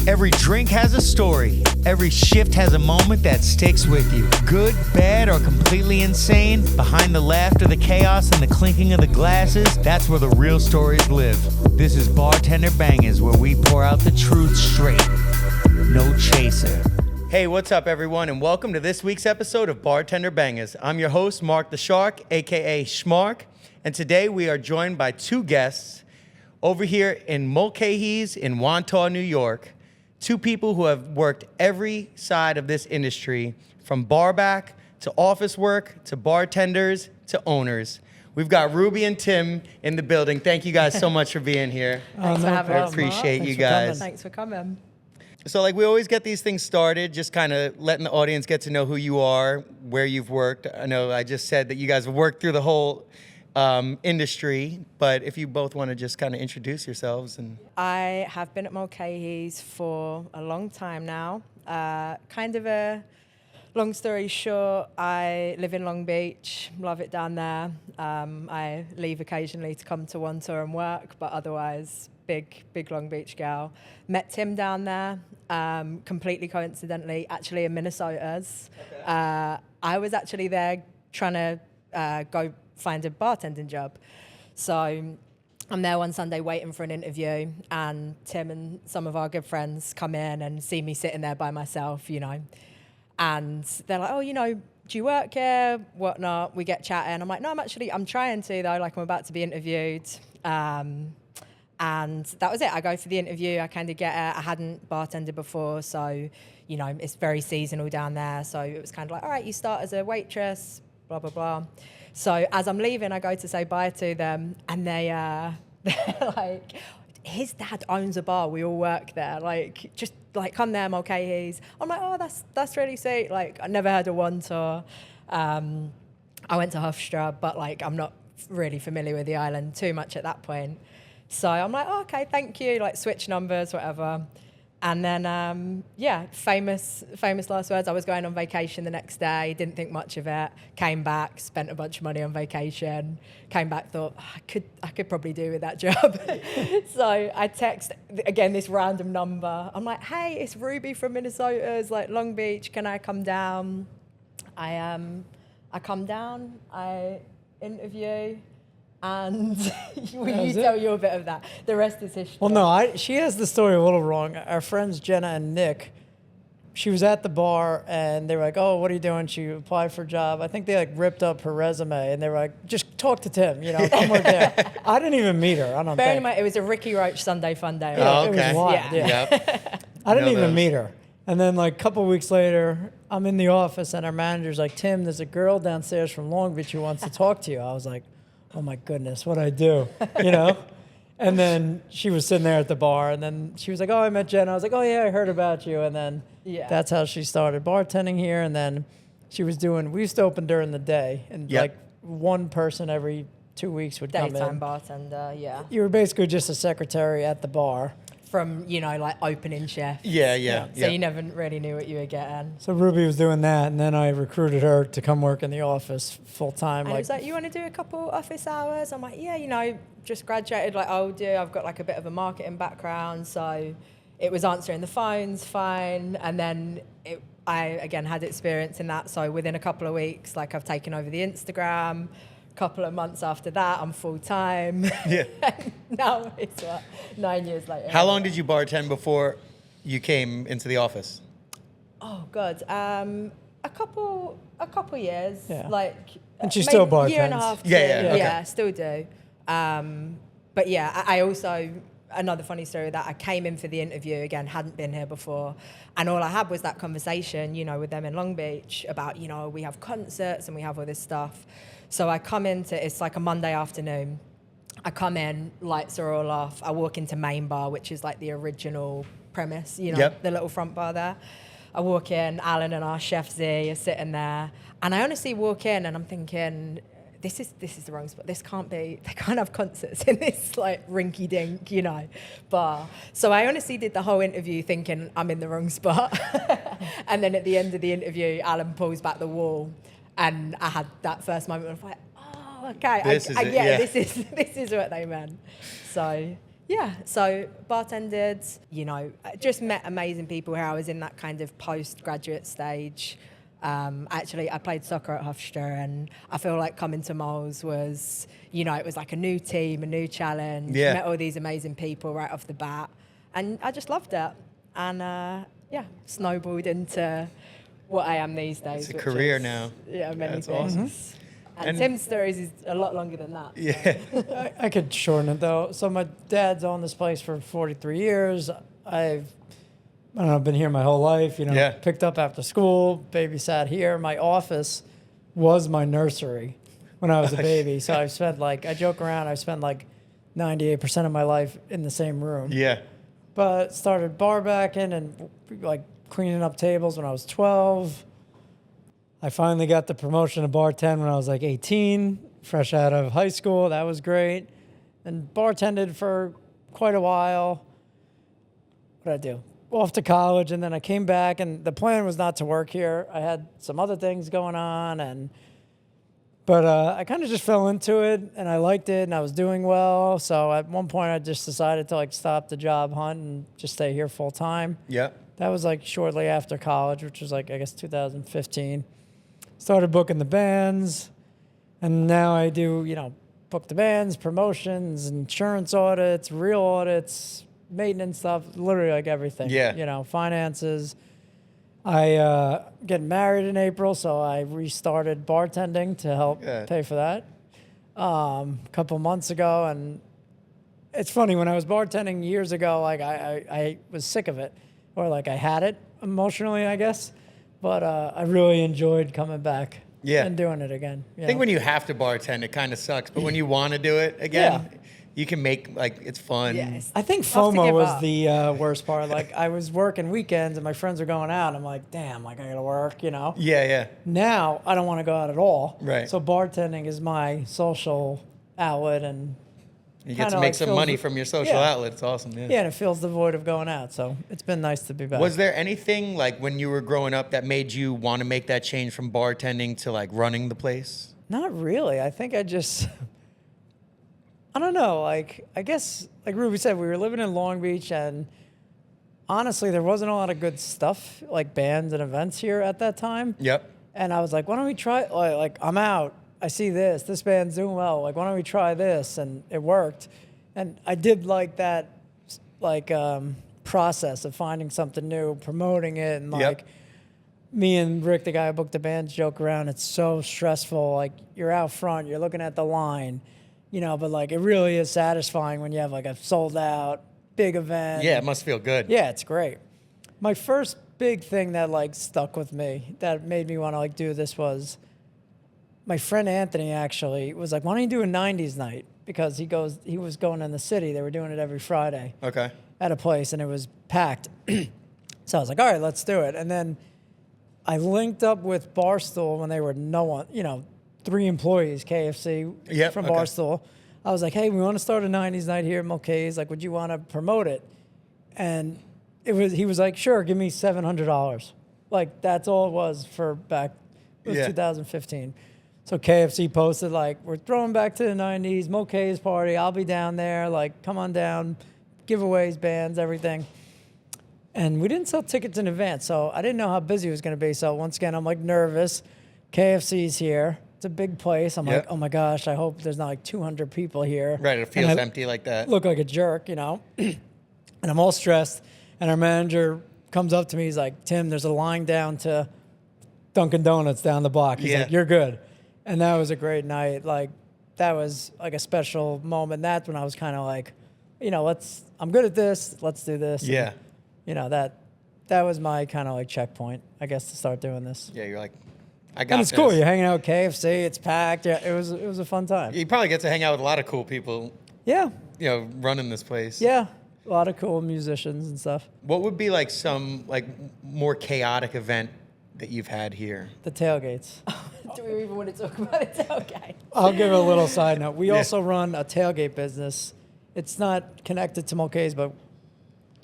Every drink has a story. Every shift has a moment that sticks with you. Good, bad, or completely insane, behind the laughter, the chaos, and the clinking of the glasses, that's where the real stories live. This is Bartender Bangaz, where we pour out the truth straight. No chaser. Hey, what's up, everyone, and welcome to this week's episode of Bartender Bangaz. I'm your host, Mark the Shark, a.k.a. Schmark, and today we are joined by two guests over here in Mulcahy's in Wantagh, New York. Two people who have worked every side of this industry, from barback to office work to bartenders to owners. We've got Ruby and Tim in the building. Thank you guys so much for being here. Thanks for having us. I appreciate you guys. Thanks for coming. So we always get these things started, just kind of letting the audience get to know who you are, where you've worked. I know I just said that you guys have worked through the whole industry, but if you both want to just kind of introduce yourselves. I have been at Mulcahy's for a long time now. Kind of a long story short, I live in Long Beach, love it down there. I leave occasionally to come to Wantagh and work, but otherwise, big Long Beach gal. Met Tim down there, completely coincidentally, actually in Minnesota's. Okay. I was actually there trying to go find a bartending job. So I'm there one Sunday waiting for an interview, and Tim and some of our good friends come in and see me sitting there by myself, and they're like, oh, do you work here? Whatnot. We get chatting. I'm like, no, I'm trying to though, like I'm about to be interviewed. And that was it. I go for the interview. I kind of get it. I hadn't bartended before, so, it's very seasonal down there. So it was kind of like, all right, you start as a waitress, blah, blah, blah. So as I'm leaving, I go to say bye to them, and they're like, his dad owns a bar. We all work there. Just come there, Mulcahy's. I'm like, oh, that's really sweet. I never heard of Wantagh. I went to Hofstra, but I'm not really familiar with the island too much at that point. So I'm like, oh, okay, thank you. Switch numbers, whatever. And then, famous last words. I was going on vacation the next day, didn't think much of it, came back, spent a bunch of money on vacation, came back, thought, I could probably do with that job. So I text, again, this random number. I'm like, hey, it's Ruby from Minnesota's, Long Beach, can I come down? I come down, I interview, and will you tell you a bit of that? The rest is history. Well, no, she has the story a little wrong. Our friends Jenna and Nick, she was at the bar and they were like, oh, what are you doing? She applied for a job. I think they ripped up her resume and they were like, just talk to Tim, come work there. I didn't even meet her. I don't Bearing think. in mind, it was a Ricky Roach Sunday Fun Day. Yeah, Oh, okay. It was wild. Yeah. Yep. I didn't even meet her. And then a couple of weeks later, I'm in the office and our manager's like, Tim, there's a girl downstairs from Long Beach who wants to talk to you. I was like, oh my goodness, what'd I do? And then she was sitting there at the bar, and then she was like, oh, I met Jen. I was like, oh yeah, I heard about you. And then that's how she started bartending here. And then we used to open during the day, and one person every 2 weeks would come in. Daytime bartender, yeah. You were basically just a secretary at the bar. From, opening chef. Yeah. So you never really knew what you were getting. So Ruby was doing that, and then I recruited her to come work in the office full time. And it was like, you want to do a couple office hours? I'm like, yeah, just graduated like older. I've got a bit of a marketing background, so it was answering the phones fine. And then I, again, had experience in that. So within a couple of weeks, I've taken over the Instagram. Couple of months after that, I'm full time. Yeah. Now it's 9 years later. How long did you bartend before you came into the office? Oh God, a couple years. Yeah. And she still bartends. Year and a half. Yeah, still do. But yeah, I also, another funny story with that, I came in for the interview, again, hadn't been here before, and all I had was that conversation, with them in Long Beach about, we have concerts and we have all this stuff. So I come it's a Monday afternoon. I come in, lights are all off. I walk into Main Bar, which is the original premise, the little front bar there. I walk in, Alan and our chef Z are sitting there. And I honestly walk in and I'm thinking, this is the wrong spot. This can't be, they can't have concerts in this rinky dink, bar. So I honestly did the whole interview thinking I'm in the wrong spot. And then at the end of the interview, Alan pulls back the wall. And I had that first moment of oh, okay, This is this is what they meant. So Yeah, so bartended, you know, I just met amazing people here. I was in that kind of postgraduate stage. Actually, I played soccer at Hofstra, and I feel like coming to Moles was, you know, it was like a new team, a new challenge. Yeah. Met all these amazing people right off the bat, and I just loved it. And yeah, snowballed into what I am these days. It's a which career is, now. Yeah, many That's things. awesome. And Tim's stories is a lot longer than that. Yeah. I could shorten it though. So my dad's owned this place for 43 years. I don't know, been here my whole life, you know, Yeah. picked up after school, babysat here. My office was my nursery when I was a baby. So I've spent I joke around, I've spent 98% of my life in the same room. Yeah. But started bar backing and cleaning up tables when I was 12. I finally got the promotion to bartend when I was 18, fresh out of high school. That was great. And bartended for quite a while. What did I do? Off to college, and then I came back, and the plan was not to work here. I had some other things going on, but I kind of just fell into it, and I liked it, and I was doing well. So at one point, I just decided to stop the job hunt and just stay here full time. Yeah. That was shortly after college, which was I guess 2015. Started booking the bands, and now I do, book the bands, promotions, insurance audits, real audits, maintenance stuff, literally everything. Yeah. Finances. I get married in April, so I restarted bartending to help pay for that a couple months ago. And it's funny, when I was bartending years ago, I was sick of it, or I had it emotionally, I guess. But I really enjoyed coming back and doing it again. I think when you have to bartend, it kind of sucks. But when you want to do it again, you can make, it's fun. Yes. I think Tough to FOMO give was up. the worst part. I was working weekends and my friends were going out. I'm like, damn, I got to work, Yeah, yeah. Now I don't want to go out at all. Right. So bartending is my social outlet, and You get to kinda make some fills money the- from your social outlet. It's awesome. Yeah. yeah, and it fills the void of going out. So it's been nice to be back. Was there anything when you were growing up that made you want to make that change from bartending to running the place? Not really. I think I just, I don't know. I guess, like Ruby said, we were living in Long Beach, and honestly, there wasn't a lot of good stuff, bands and events here at that time. Yep. And I was like, why don't we try, I'm out. I see this band's doing well. Why don't we try this? And it worked. And I did like that, process of finding something new, promoting it, and me and Rick, the guy who booked the bands, joke around. It's so stressful. You're out front, you're looking at the line, but it really is satisfying when you have a sold out big event. Yeah, it must feel good. Yeah, it's great. My first big thing that stuck with me, that made me want to do this, was my friend Anthony actually was like, why don't you do a 90s night? Because he was going in the city. They were doing it every Friday. Okay. At a place, and it was packed. So I was like, all right, let's do it. And then I linked up with Barstool when they were no one, 3 employees, KFC from Barstool. I was like, hey, we want to start a 90s night here at Mulcahy's. Would you want to promote it? And he was like, sure, give me $700. That's all it was for back, it was 2015. So KFC posted, we're throwing back to the 90s, Mulcahy's party. I'll be down there. Come on down, giveaways, bands, everything. And we didn't sell tickets in advance, so I didn't know how busy it was going to be. So once again, I'm nervous. KFC's here. It's a big place. I'm like, oh my gosh, I hope there's not 200 people here. Right, it feels empty like that. Look like a jerk, and I'm all stressed. And our manager comes up to me. He's like, Tim, there's a line down to Dunkin' Donuts down the block. He's like, you're good. And that was a great night. That was a special moment. That's when I was kind of I'm good at this. Let's do this. Yeah. And, that was my kind of checkpoint, I guess, to start doing this. Yeah, you're I got And it's this. cool. You're hanging out with KFC. It's packed. Yeah, it was a fun time. You probably get to hang out with a lot of cool people, Yeah. running this place. Yeah. A lot of cool musicians and stuff. What would be some more chaotic event that you've had here? The tailgates. Do we even want to talk about it? Okay. I'll give a little side note. We also run a tailgate business. It's not connected to Mulcahy's, but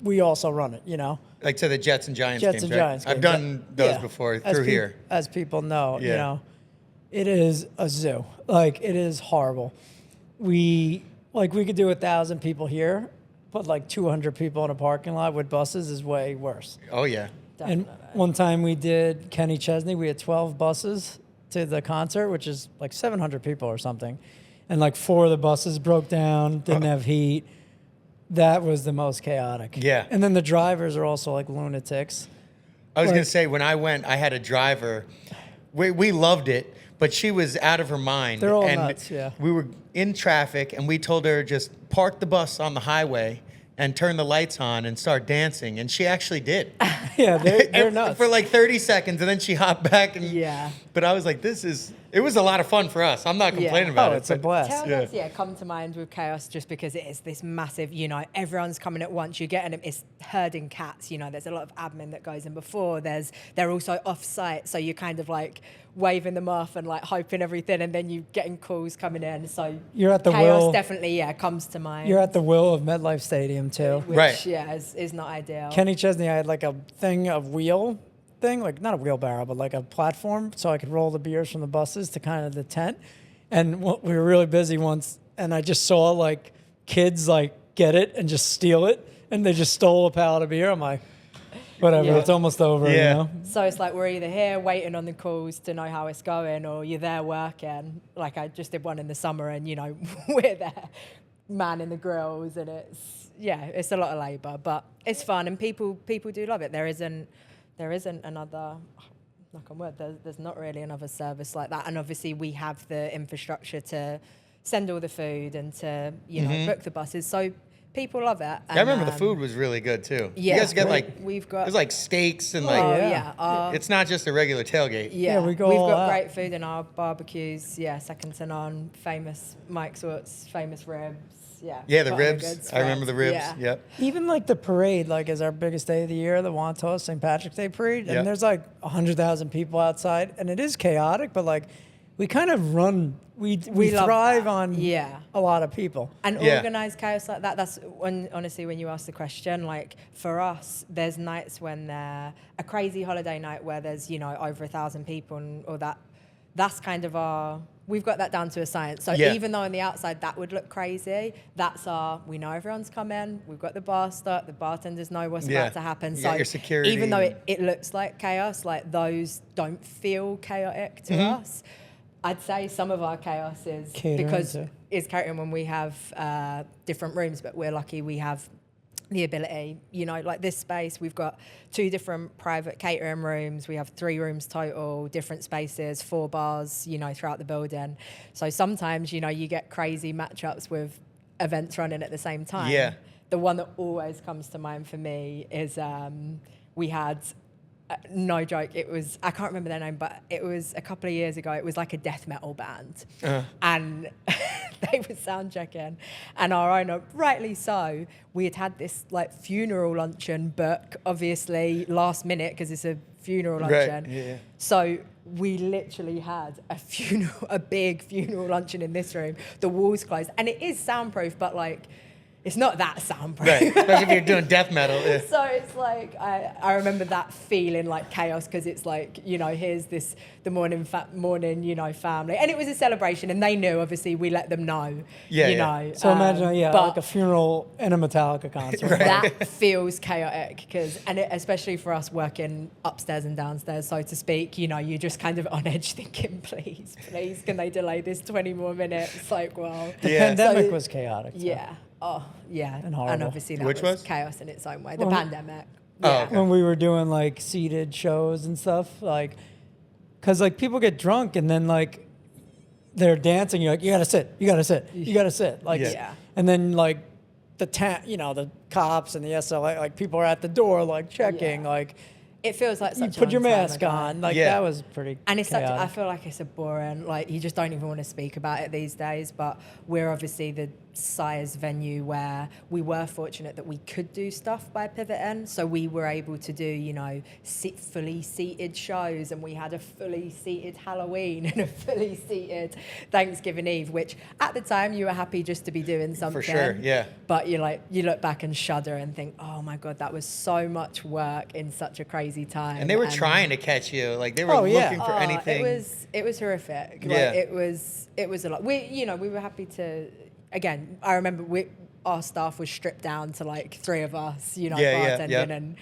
we also run it, To the Jets and Giants Jets games, and right? Giants I've games. done those before through here. As people know, Yeah. It is a zoo. It is horrible. We could do 1,000 people here, put like 200 people in a parking lot with buses is way worse. Oh yeah. And Definitely. one time we did Kenny Chesney, we had 12 buses to the concert, which is like 700 people or something. And like 4 of the buses broke down, didn't have heat. That was the most chaotic. Yeah. And then the drivers are also like lunatics. I was Like- going to say, when I went, I had a driver. We loved it, but she was out of her mind. They're all and nuts, yeah. We were in traffic, and we told her just park the bus on the highway and turn the lights on and start dancing. And she actually did. Yeah, they're And nuts. for like 30 seconds, and then she hopped back. And, Yeah. But I was like, it was a lot of fun for us. I'm not complaining about Oh, it. it's a but- blast. Tailgates, come to mind with chaos just because it is this massive, everyone's coming at once. You're getting it's herding cats, there's a lot of admin that goes in before. They're also off site, so you're kind of like waving them off and like hoping everything, and then you getting calls coming in. So You're at the chaos will. definitely comes to mind. You're at the will of MetLife Stadium too. which, Right. is not ideal. Kenny Chesney, I had like a wheel thing, like not a wheelbarrow, but like a platform, so I could roll the beers from the buses to kind of the tent. And we were really busy once, and I just saw like kids like get it and just steal it, and they just stole a pallet of beer. I'm like, whatever, Yeah. it's almost over, Yeah. you know? So it's like we're either here waiting on the calls to know how it's going, or you're there working. Like I just did one in the summer, and we're there manning the grills, and it's a lot of labour, but it's fun, and people do love it. There isn't another. Knock on wood. There's not really another service like that, and obviously we have the infrastructure to send all the food and to book the buses, so people love it. And, I remember the food was really good too. Yeah, You guys get great. like, We've got. there's like steaks and Oh like, yeah. it's not just a regular tailgate. Yeah, we go we've all got out. great food in our barbecues. Yeah, second to none. Famous Mike Swartz, famous ribs. Yeah. Yeah, the got all ribs. good I remember the ribs. Yeah. Yep. Even like the parade, like is our biggest day of the year, the Wantagh St. Patrick's Day parade, Yep. and there's like 100,000 people outside, and it is chaotic, but like we kind of run, we love thrive that. on Yeah. a lot of people. And Yeah. organised chaos like that, that's honestly, when you ask the question, like for us, there's nights when they're a crazy holiday night where there's, over 1,000 people or that's kind of we've got that down to a science. So Yeah. even though on the outside that would look crazy, we know everyone's coming, we've got the bar start, the bartenders know what's Yeah. about to happen. You So got your security. even though it looks like chaos, like those don't feel chaotic to us. I'd say some of our chaos is Catering because too. is catering when we have different rooms, but we're lucky we have the ability, like this space, we've got 2 different private catering rooms. We have 3 rooms total, different spaces, 4 bars, throughout the building. So sometimes, you get crazy matchups with events running at the same time. Yeah. The one that always comes to mind for me is we had, no joke, I can't remember their name, but it was a couple of years ago. It was like a death metal band. And they were sound checking. And our owner, rightly so, we had this like funeral luncheon book, obviously last minute because it's a funeral luncheon. Yeah. So we literally had a big funeral luncheon in this room. The walls closed. And it is soundproof, but like, it's not that soundproof. Right. Especially if you're doing death metal. Yeah. So it's like, I remember that feeling like chaos because it's like, here's the morning, family. And it was a celebration and they knew, obviously, we let them know, So imagine, but like a funeral and a Metallica concert. that feels chaotic and especially for us working upstairs and downstairs, so to speak, you're just kind of on edge thinking, please, can they delay this 20 more minutes? Like, well. The Yeah. pandemic was chaotic. too. Yeah. Oh, yeah. And horrible. obviously that Which was was? chaos in its own way. The Well, pandemic. Oh, Yeah. okay. When we were doing like seated shows and stuff, like, cause like people get drunk and then like they're dancing. You're like, you gotta sit, you gotta sit, you gotta sit. Like, Yeah. and then like the cops and the SLA, like people are at the door, like checking, Yeah. like It feels like you such a put your long time mask ago. on. Like Yeah. that was pretty. And it's I chaotic. feel like it's a boring, like you just don't even want to speak about it these days. But we're obviously the size venue where we were fortunate that we could do stuff by pivoting. So we were able to do, fully seated shows, and we had a fully seated Halloween and a fully seated Thanksgiving Eve, which at the time you were happy just to be doing something. For sure, yeah. But you look back and shudder and think, oh my God, that was so much work in such a crazy time. And they were trying to catch you. Like they were Oh, yeah. looking for anything. It was horrific. Yeah. Like, it was a lot. We were happy to. Again, I remember our staff was stripped down to like 3 of us, you know, Yeah, bartending. yeah. And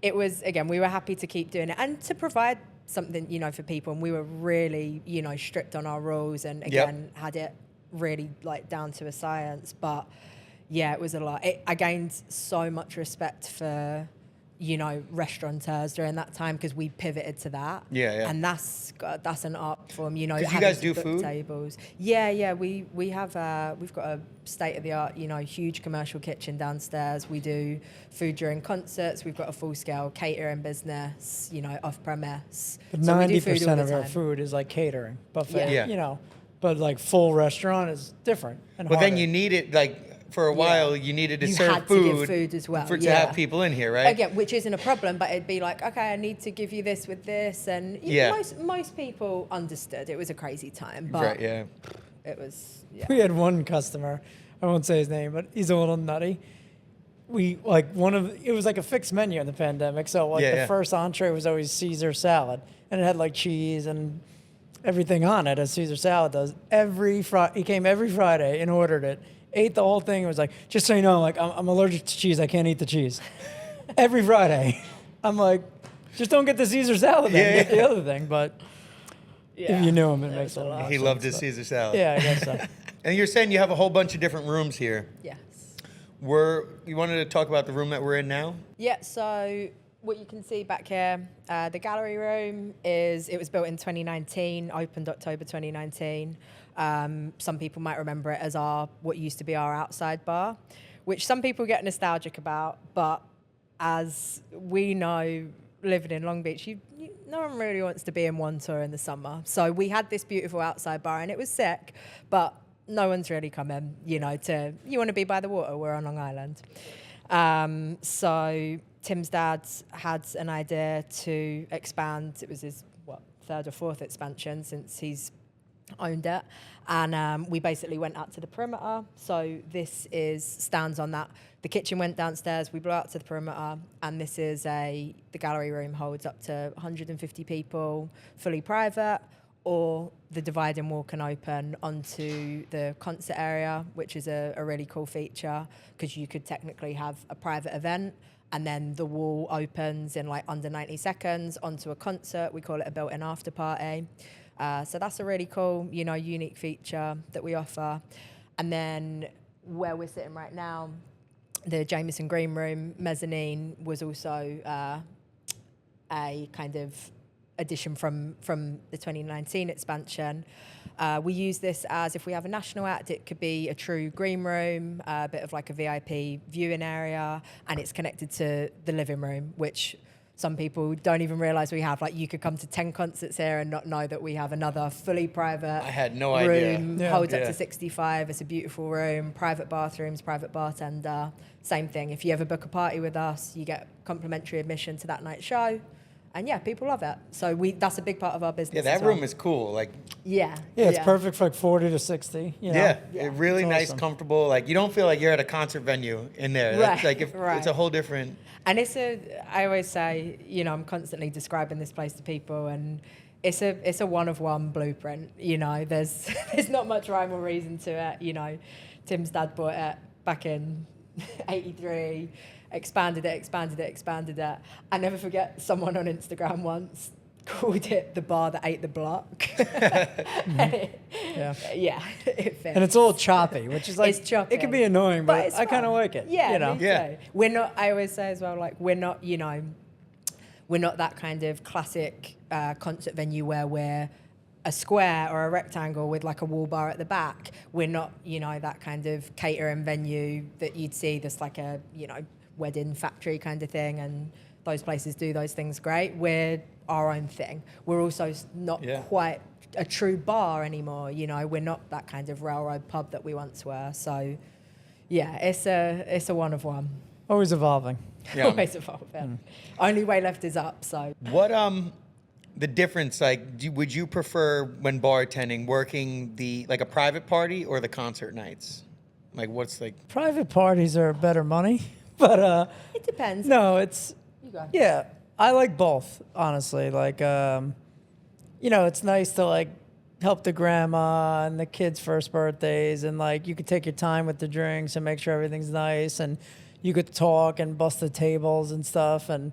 it was, again, we were happy to keep doing it and to provide something, you know, for people. And we were really, you know, strict on our rules and again, had it really like down to a science. But yeah, it was a lot. I gained so much respect for, you know, restaurateurs during that time because we pivoted to that. Yeah. And that's an art form, you know. 'Cause you having guys to do book food? tables. Yeah. We have we've got a state of the art, you know, huge commercial kitchen downstairs. We do food during concerts. We've got a full scale catering business, you know, off premise. But So we do food all 90% the of our time. food is like catering, buffet, Yeah. you know. But like full restaurant is different and But then harder. you need it, like, for a while, you needed to You serve had to food. give food as well, To yeah. have people in here, right? Again, which isn't a problem, but it'd be like, okay, I need to give you this with this, and most people understood. It was a crazy time, but Right, yeah. it was. Yeah. We had one customer, I won't say his name, but he's a little nutty. It was like a fixed menu in the pandemic. So like the first entree was always Caesar salad, and it had like cheese and everything on it, as Caesar salad does. He came every Friday and ordered it, ate the whole thing, and was like, just so you know, like I'm allergic to cheese. I can't eat the cheese. Every Friday, I'm like, just don't get the Caesar salad then. Get the other thing. But if you knew him, it makes a lot. He loved his Caesar salad. Yeah, I guess so. And you're saying you have a whole bunch of different rooms here. Yes. You wanted to talk about the room that we're in now? Yeah. So what you can see back here, the gallery room it was built in 2019, opened October 2019. Some people might remember it as what used to be our outside bar, which some people get nostalgic about. But as we know, living in Long Beach, no one really wants to be in Wantagh in the summer. So we had this beautiful outside bar, and it was sick, but no one's really coming, you know, you want to be by the water. We're on Long Island. So Tim's dad had an idea to expand. It was his, 3rd or 4th expansion since he's owned it. And we basically went out to the perimeter. So this stands on that. The kitchen went downstairs. We blew out to the perimeter. And this is the gallery room holds up to 150 people, fully private, or the dividing wall can open onto the concert area, which is a really cool feature because you could technically have a private event and then the wall opens in like under 90 seconds onto a concert. We call it a built-in after party. So that's a really cool, you know, unique feature that we offer. And then where we're sitting right now, the Jameson Green Room mezzanine was also a kind of addition from the 2019 expansion. We use this as, if we have a national act, it could be a true green room, a bit of like a VIP viewing area, and it's connected to the living room, which some people don't even realize we have. Like, you could come to 10 concerts here and not know that we have another fully private I had no room. idea. Holds up to 65. It's a beautiful room, private bathrooms, private bartender. Same thing. If you ever book a party with us, you get complimentary admission to that night's show. And yeah, people love it. So that's a big part of our business. Yeah, that as well. room is cool. Like, Yeah, it's perfect for like 40 to 60. You know? yeah, really It's nice, awesome. comfortable. Like, you don't feel like you're at a concert venue in there. That's Right, like right. It's a whole different. And I always say, you know, I'm constantly describing this place to people, and it's a one-of-one blueprint. You know, there's not much rhyme or reason to it. You know, Tim's dad bought it back in '83, expanded it. I never forget someone on Instagram once called it the bar that ate the block. Yeah, it fits. And it's all choppy, which is like, It's choppy. it can be annoying, but it's I kind of fun. like it. Yeah, you know? me too. We're not, I always say as well, like, we're not that kind of classic concert venue where we're a square or a rectangle with like a wall bar at the back. We're not, you know, that kind of catering venue that you'd see that's like a, you know, wedding factory kind of thing, and those places do those things great. We're our own thing. We're also not quite a true bar anymore, you know. We're not that kind of railroad pub that we once were. So yeah, it's a one-of-one. Always evolving. Yeah. Always evolving. Only way left is up. So What the difference, like, would you prefer when bartending working like a private party or the concert nights? Like, what's like? Private parties are better money, but it depends. no, it's You go. I like both, honestly. Like, you know, it's nice to like help the grandma and the kids' first birthdays, and like you could take your time with the drinks and make sure everything's nice, and you could talk and bust the tables and stuff, and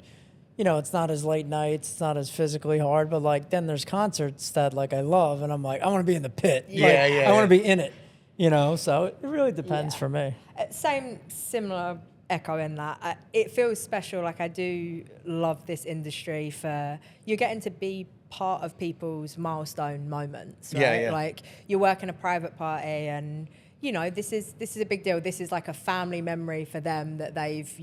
you know, it's not as late nights, it's not as physically hard, but like then there's concerts that like I love, and I'm like, I want to be in the pit. I want to be in it, you know. So it really depends for me. Similar echo in that. It feels special. Like I do love this industry for you're getting to be part of people's milestone moments, right? Like you're working a private party, and you know this is a big deal. This is like a family memory for them that they've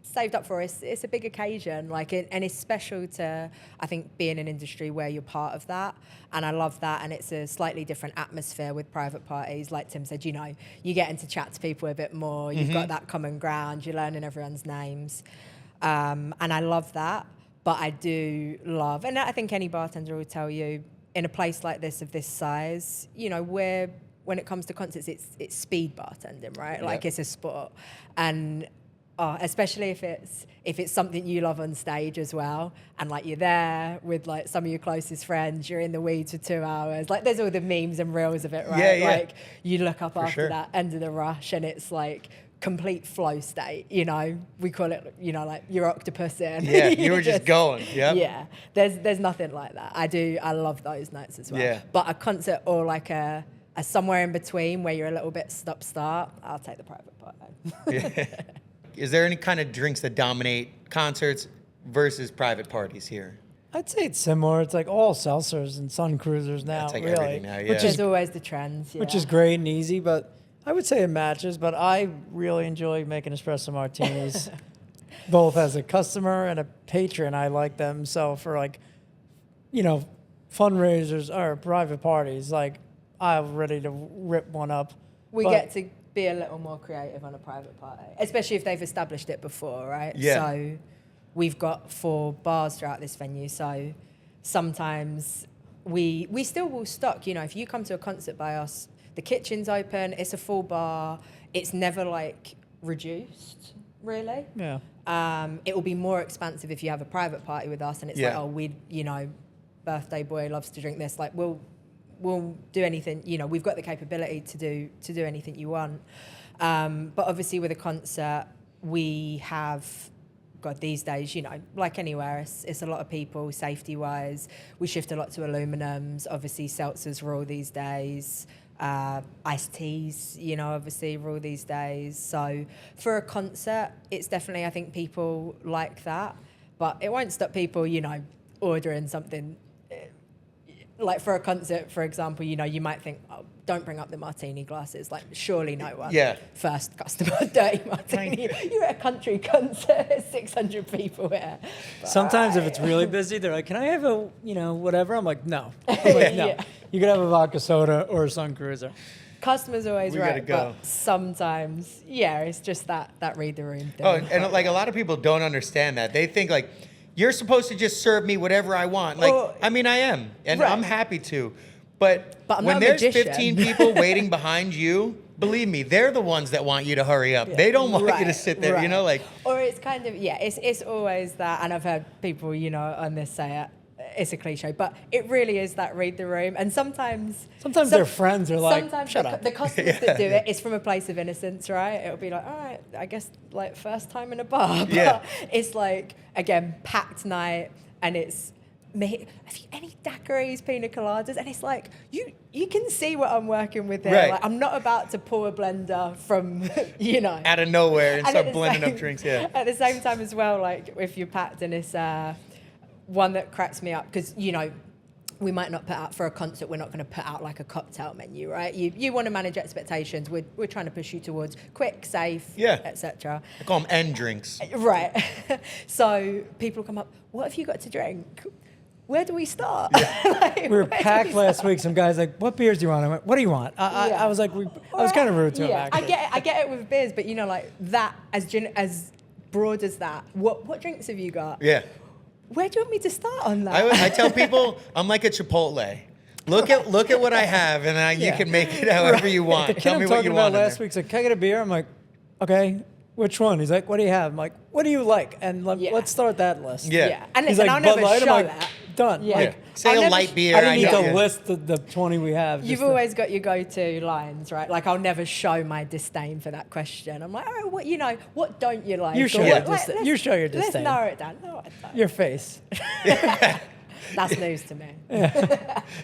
saved up for. It's a big occasion, and it's special to, I think, be in an industry where you're part of that, and I love that. And it's a slightly different atmosphere with private parties. Like Tim said, you getting to chat to people a bit more. You've got that common ground. You're learning everyone's names, and I love that. But I do love, and I think any bartender will tell you, in a place like this of this size, where when it comes to concerts, it's speed bartending, right? Like it's a sport, and especially if it's something you love on stage as well, and like you're there with like some of your closest friends, you're in the weeds for 2 hours. Like there's all the memes and reels of it, right? Like you look up after that end of the rush, and it's like complete flow state, we call it, like you're octopusing. Yeah, you were just going. Yeah, there's nothing like that. I love those nights as well. Yeah. But a concert or like a somewhere in between where you're a little bit stop-start, I'll take the private party. Is there any kind of drinks that dominate concerts versus private parties here? I'd say it's similar. It's like all seltzers and Sun Cruisers now, it's like really. Everything now, Which is always the trends, Which is great and easy, but I would say it matches, but I really enjoy making espresso martinis, both as a customer and a patron. I like them. So for like, fundraisers or private parties, like I'm ready to rip one up. We get to be a little more creative on a private party, especially if they've established it before, right? Yeah. So we've got 4 bars throughout this venue. So sometimes we still will stock, if you come to a concert by us, the kitchen's open, it's a full bar. It's never like reduced, really. Yeah. It will be more expansive if you have a private party with us, and it's like, birthday boy loves to drink this. Like we'll do anything. We've got the capability to do anything you want. But obviously with a concert, we have. God, these days, like anywhere, it's a lot of people, safety-wise. We shift a lot to aluminums. Obviously, seltzers rule these days. Iced teas, obviously rule these days. So for a concert, it's definitely, I think people like that. But it won't stop people, ordering something. Like for a concert, for example, you might think, don't bring up the martini glasses. Like, surely no one. Yeah. First customer, dirty martini. You're at a country concert, 600 people here. But sometimes if it's really busy, they're like, can I have a, whatever? I'm like, no. I'm like, no. Yeah. You could have a vodka soda or a Sun Cruiser. Customers always we right, gotta go. But sometimes, it's just that read the room thing. Oh, and like a lot of people don't understand that. They think like, you're supposed to just serve me whatever I want. Like, I am, and I'm happy to. But when there's 15 people waiting behind you, believe me, they're the ones that want you to hurry up. They don't want you to sit there, Or it's kind of, it's always that, and I've heard people, on this say it, it's a cliche, but it really is that read the room. And sometimes their friends are like, shut up. The customers that do it, it's from a place of innocence, right? It'll be like, all right, I guess like first time in a bar. But it's like, again, packed night, and it's me. Have you any daiquiris, pina coladas? And it's like, you can see what I'm working with there. Right. Like, I'm not about to pour a blender from, out of nowhere and start blending up drinks, At the same time as well, like if you're packed, and it's one that cracks me up, because, we might not put out for a concert, we're not going to put out like a cocktail menu, right? You want to manage expectations. We're trying to push you towards quick, safe, etc. I call them end drinks. Right. So people come up, what have you got to drink? Where do we start? Like, we were packed last week. Some guys like, what beers do you want? I went, what do you want? I was like, I was kind of rude to him, actually. I get it with beers, but like that, as broad as that, what drinks have you got? Yeah. Where do you want me to start on that? I tell people I'm like a Chipotle. Look at what I have, and you can make it however you want. The kid Tell I'm me what talking you about want. Last week's like, can I get a beer? I'm like, okay. which one? He's like, what do you have? I'm like, what do you like? And let's start that list. Yeah. And He's listen, like, I'll never Bud Light. show I'm like, that. done. Yeah. Like, Say I'll a never light beer. I didn't need to yeah. list the 20 we have. You've always got your go-to lines, right? Like, I'll never show my disdain for that question. I'm like, oh, what don't you like? You show Or your what- disdain. You show your Let's disdain. narrow it down. No, I don't. Your face. That's news to me.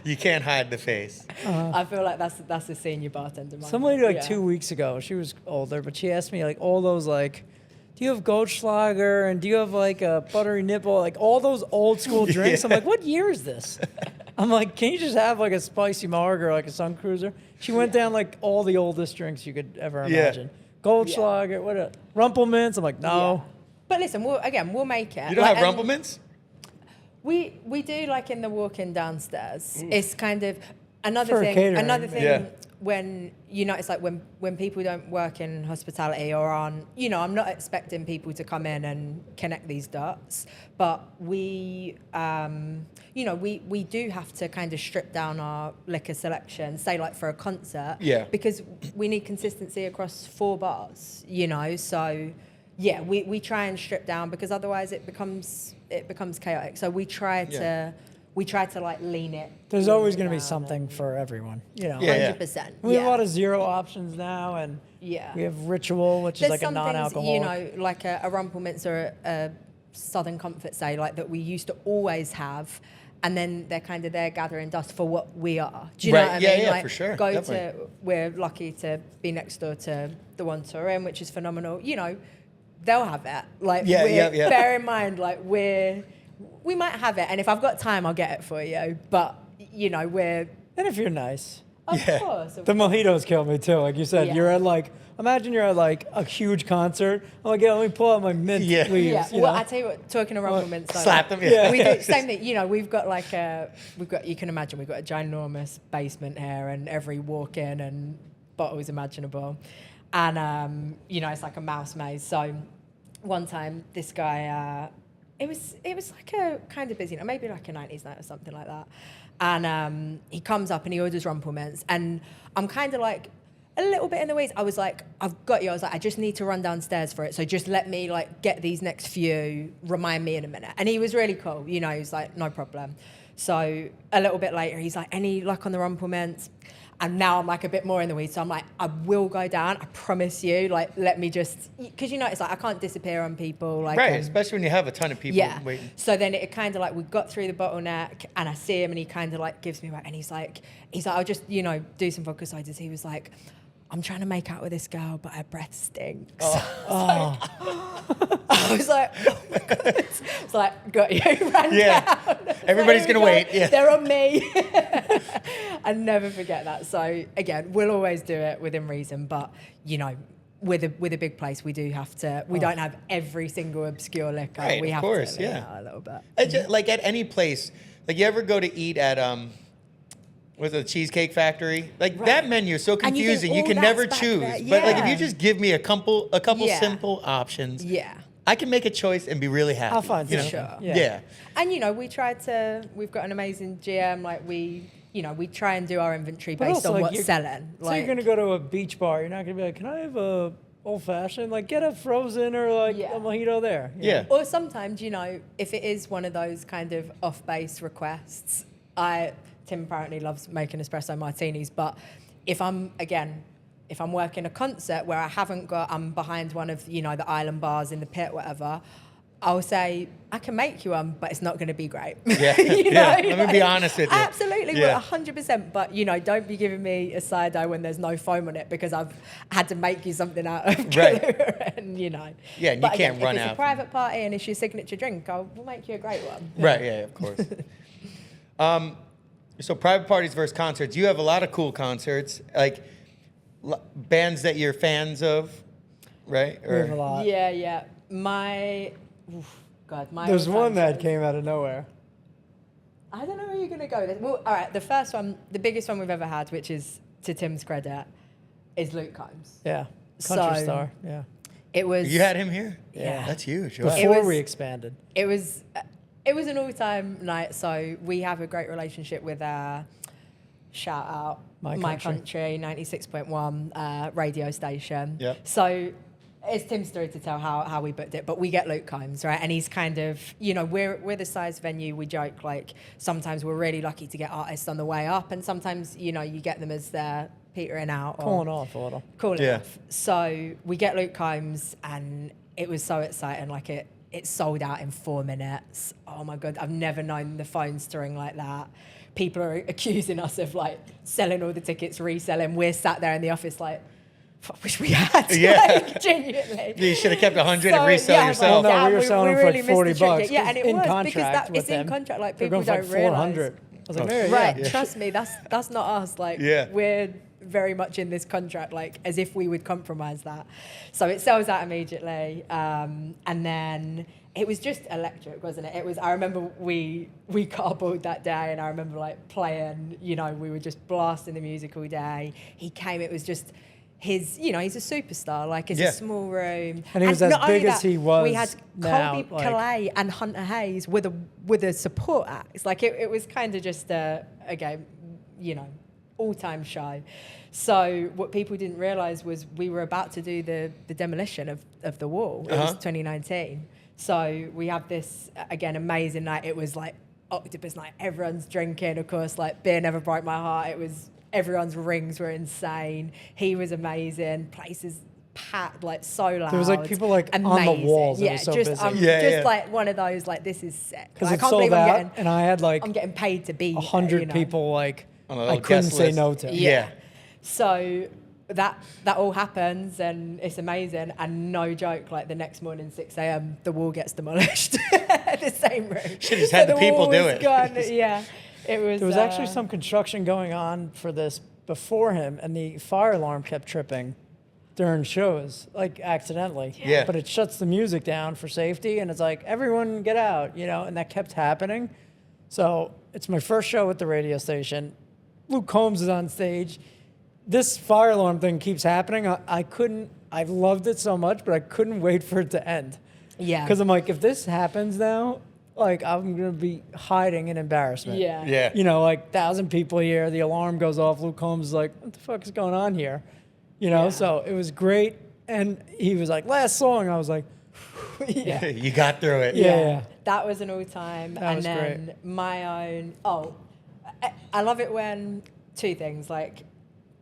You can't hide the face. I feel like that's a senior bartender moment. Some lady 2 weeks ago, she was older, but she asked me like all those like, do you have Goldschlager and do you have like a buttery nipple? Like all those old school drinks. I'm like, what year is this? I'm like, can you just have like a spicy marg or like a Sun Cruiser? She went down like all the oldest drinks you could ever imagine. Goldschlager, what Rumpelmans. I'm like, no. Yeah. But listen, we'll make it. You don't have Rumpelmans? We do like in the walk-in downstairs. It's kind of another For thing. catering. Another thing Yeah. when it's like when people don't work in hospitality or on, I'm not expecting people to come in and connect these dots, but we do have to kind of strip down our liquor selection, say like for a concert, because we need consistency across 4 bars, so. Yeah, we try and strip down because otherwise it becomes chaotic. So we try to like lean it. There's always going to be something for everyone, 100%. We have a lot of zero options now, and we have Ritual, which is like a non-alcoholic. Things, like a Rumpelmans or a Southern Comfort, say, like that we used to always have, and then they're kind of there gathering dust for what we are. Do you know what I mean? Yeah, like, for sure. We're lucky to be next door to the Wantagh in, which is phenomenal. They'll have it. Like, bear in mind, like, we might have it, and if I've got time, I'll get it for you. But, we're... And if you're nice. Of course. The mojitos kill me, too. Like you said, you're at, like... Imagine you're at, like, a huge concert. I'm like, let me pull out my mint leaves. Yeah, well, I tell you what, talking to Rumpelmans... Slap them, we do same thing. We've got, like, you can imagine, we've got a ginormous basement here, and every walk-in and bottles imaginable. And, it's like a mouse maze. So one time, this guy, it was like a kind of busy night, maybe like a 90s night or something like that. And he comes up and he orders Rumpelmans. And I'm kind of like a little bit in the weeds. I was like, I've got you. I was like, I just need to run downstairs for it. So just let me like get these next few, remind me in a minute. And he was really cool. He was like, no problem. So a little bit later, he's like, any luck on the Rumpelmans? And now I'm like a bit more in the weeds. So I'm like, I will go down. I promise you. Like, let me just, because it's like I can't disappear on people. Like, right, especially when you have a ton of people waiting. So then it kind of like we got through the bottleneck, and I see him, and he kind of like gives me right, and he's like, I'll just do some vodka ciders. He was like, I'm trying to make out with this girl, but her breath stinks. I was like, oh my God. It's like, got you, ran down. Everybody's going to wait. Yeah. They're on me. I never forget that. So again, we'll always do it within reason, but with a big place, we do have to, we don't have every single obscure liquor. Right, we of have course, to a little bit. Like at any place, like you ever go to eat at, with a Cheesecake Factory, like that menu is so confusing. You can never choose. But like if you just give me a couple simple options, I can make a choice and be really happy. I'll find Sure. Yeah. And we've got an amazing GM. Like we try and do our inventory But based also, on like, what's selling. So you're gonna go to a beach bar. You're not gonna be like, can I have a old fashioned? Like, get a frozen or like a mojito there. Yeah. Or sometimes, if it is one of those kind of off-base requests, Tim apparently loves making espresso martinis, but if I'm working a concert where I'm behind one of, the island bars in the pit, whatever, I'll say, I can make you one, but it's not going to be great. Yeah. Let me be honest with you. Absolutely, 100%. But, don't be giving me a cider when there's no foam on it because I've had to make you something out of Kahlua and, Yeah, and but you can't run if it's out. a private party and it's your signature drink, we'll make you a great one. Right, of course. So private parties versus concerts. You have a lot of cool concerts, like bands that you're fans of, right? We have a lot. Yeah. There's one that came out of nowhere. I don't know where you're going to go with this. Well, all right, the first one, the biggest one we've ever had, which is, to Tim's credit, is Luke Combs. Yeah, country star, yeah. It was... You had him here? Yeah. That's huge. Before we expanded. It was an all-time night, so we have a great relationship with shout out, My Country 96.1 radio station. Yep. So It's Tim's story to tell how we booked it, but we get Luke Combs, right? And he's kind of, you know, we're the size venue, we joke, like, sometimes we're really lucky to get artists on the way up, and sometimes, you know, you get them as they're petering out. Cooling off a little. Cooling off. So we get Luke Combs, and it was so exciting, like it sold out in 4 minutes. Oh my God, I've never known the phones to ring like that. People are accusing us of like selling all the tickets, reselling. We're sat there in the office like, I wish we had. Like, genuinely. You should have kept 100 and resell yourself. Well, no, we were selling them for like $40. Yeah, and it in was contract because it's in contract. Like, people don't realize. I was like, right, trust me, that's not us. Like, we're very much in this contract, like as if we would compromise that. So it sells out immediately, and then it was just electric, wasn't it? It was. I remember we carpooled that day, and I remember like playing. You know, we were just blasting the music all day. He came. It was just. He's a superstar. Like, it's a small room, and he was as big as he was. We had Colby Calais and Hunter Hayes with a support act. Like, it was kind of just a game, you know, all-time show. So what people didn't realise was we were about to do the demolition of the wall. It was 2019. So we have this again amazing night. It was like octopus night. Everyone's drinking, of course. Like, beer never broke my heart. It was. Everyone's rings were insane. He was amazing. Places packed, like so loud. There was like people like on the walls. Yeah, it was so just like one of those. Like, this is sick. Because like, it sold out, and I had like I'm getting paid to be 100 people. Like, I couldn't say no to. Yeah. So that all happens, and it's amazing. And no joke, like the next morning, 6 a.m., the wall gets demolished. The same room. Should have just had the people do it. Yeah. It was. There was actually some construction going on for this before him, and the fire alarm kept tripping during shows, like accidentally. Yeah. But it shuts the music down for safety, and it's like, everyone get out, you know, and that kept happening. So it's my first show at the radio station. Luke Combs is on stage. This fire alarm thing keeps happening. I loved it so much, but I couldn't wait for it to end. Yeah. Because I'm like, if this happens now, like, I'm going to be hiding in embarrassment. Yeah. Yeah. You know, like 1,000 people here, the alarm goes off, Luke Combs is like, what the fuck is going on here? You know, so it was great. And he was like, last song. I was like, yeah. You got through it. Yeah. That was an all-time. That and was then great. my own, I love it when, two things, like,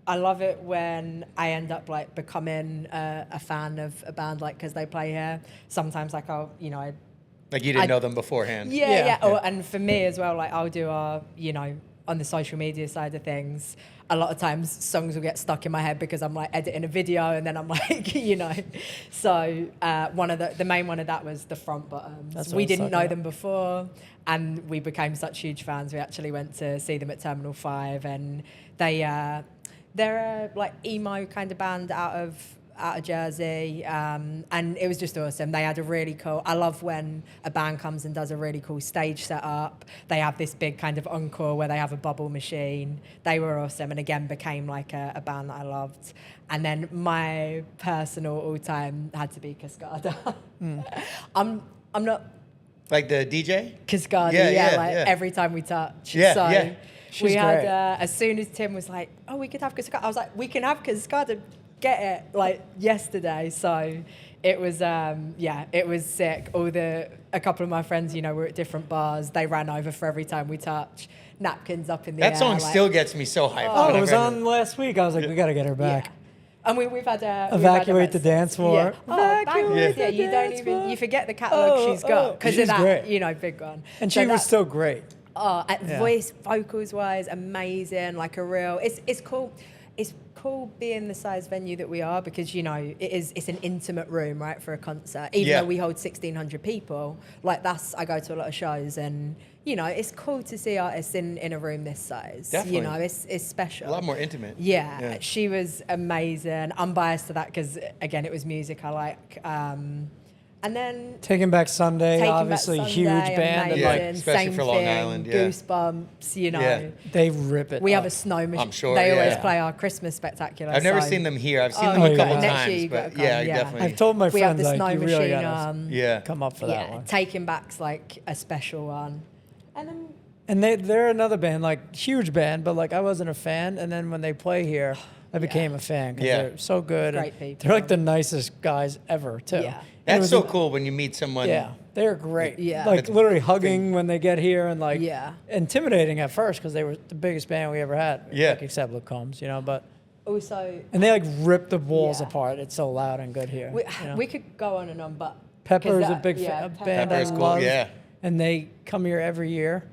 I love it when I end up like becoming a fan of a band, like, because they play here. Sometimes, like, Like, you didn't know them beforehand. Yeah. And for me as well, like, I'll do on the social media side of things, a lot of times songs will get stuck in my head because I'm like editing a video, and then I'm like, you know. So one of the main one of that was the Front Bottoms. We didn't know them before, and we became such huge fans. We actually went to see them at Terminal 5, and they're a like emo kind of band out of Jersey, and it was just awesome. They had a really cool, I love when a band comes and does a really cool stage setup. They have this big kind of encore where they have a bubble machine. They were awesome, and again became like a band that I loved. And then my personal all-time had to be Cascada. I'm not like the DJ? Cascada, every time we touch. She's we had great. as soon as Tim was like, oh, we could have Cascada, I was like, we can have Cascada, get it, like, yesterday. So it was it was sick. A couple of my friends, you know, were at different bars. They ran over for every time we touch. Napkins up in the air. That song still gets me so hyped. Oh, it was on last week. I was like, we got to get her back. Yeah. And we've had Evacuate the dance floor. Yeah. You don't even, you forget the catalogue she's got because of that, great. you know, big one. And she was still great. Voice, vocals wise, amazing. Like a real, it's cool. It's cool being the size venue that we are, because, you know, it's an intimate room, right, for a concert. Even though we hold 1,600 people, like, I go to a lot of shows, and, you know, it's cool to see artists in a room this size. Definitely. You know, it's special. A lot more intimate. Yeah. She was amazing. I'm biased to that because, again, it was music I like. And then Taking Back Sunday, obviously huge band. Amazing. Yeah, especially Same for Long thing, Island. Yeah. Goosebumps, you know. Yeah. They rip it. We up. have a snow machine. I'm sure, They always yeah. play our Christmas spectacular. I've never so- seen them here. I've seen Oh, them a yeah. couple Next year you times, gotta but come, yeah, yeah. definitely. I've told my We have friends, the snow like, you really machine. gotta come up for that one. Taking Back's like a special one. And then And they're another band, like, huge band, but, like, I wasn't a fan. And then when they play here, I became a fan because Yeah. they're so good. Great and people. They're like the nicest guys ever, too. Yeah. And it That's was so cool when you meet someone. Yeah, they're great. Yeah. Like That's literally hugging when they get here and like Yeah. intimidating at first because they were the biggest band we ever had. Yeah. Like, except Luke Combs, but. Also, And they like rip the walls Yeah. apart. It's so loud and good here. we could go on and on, but Pepper is 'cause a big yeah, a Pepper- band I Pepper's cool, love. yeah. And they come here every year.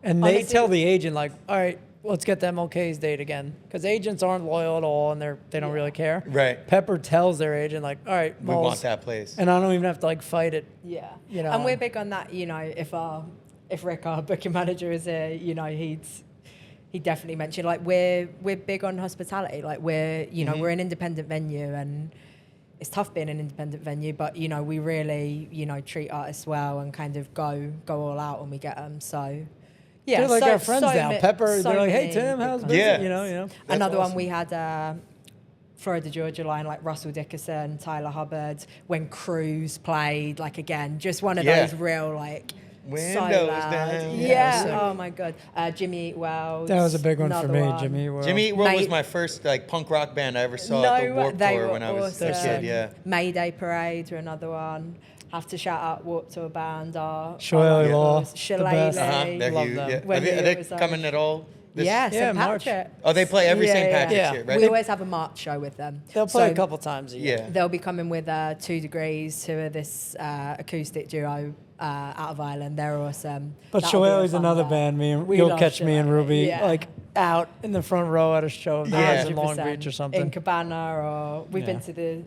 And they Honestly- tell the agent, like, all right, let's get the MLK's date again. Because agents aren't loyal at all and they don't really care. Right. Pepper tells their agent, like, all right, We want Moles, that place. and I don't even have to like fight it. Yeah. You know. And we're big on that, if Rick, our booking manager, is here, he'd definitely mention, like, we're big on hospitality. Like, we're an independent venue, and it's tough being an independent venue, but, we really, treat artists well and kind of go all out when we get them. So, yeah. They're like our friends now. Pepper, so they're like, hey, many Tim, big how's ones. business? Yeah. Another awesome. one we had Florida Georgia line, like Russell Dickerson, Tyler Hubbard, when Cruise played, like, again, just one of Yeah. those real, like, Windows so loud. down. Yeah. sick. Oh my God. Jimmy Eat World. That was a big one for another me, one. Jimmy. Well, Jimmy Eat World was Mate- my first like punk rock band I ever saw at the No, Warped they Tour were when I was a awesome. kid. Yeah. Mayday Parade were another one. Have to shout out Warped Tour band. Shillelagh Law, the Shillelagh. best. They're Love huge. them. Yeah. When Are they, it are they was, coming at all? This- Yeah, Yeah, St. March. Patrick. Oh, they play every St. Patrick's Yeah. here, right? We always have a March show with them. They'll play So a couple times a year. Yeah. They'll be coming with 2 Degrees, who are this acoustic duo out of Ireland. They're awesome. But That'll be a Shillelagh's fun another day. band. We You'll love catch me and Shillelagh. Ruby Yeah. like out in the front row at a show of theirs in Long 100%. Beach or something. In Cabana, or we've Yeah. been to the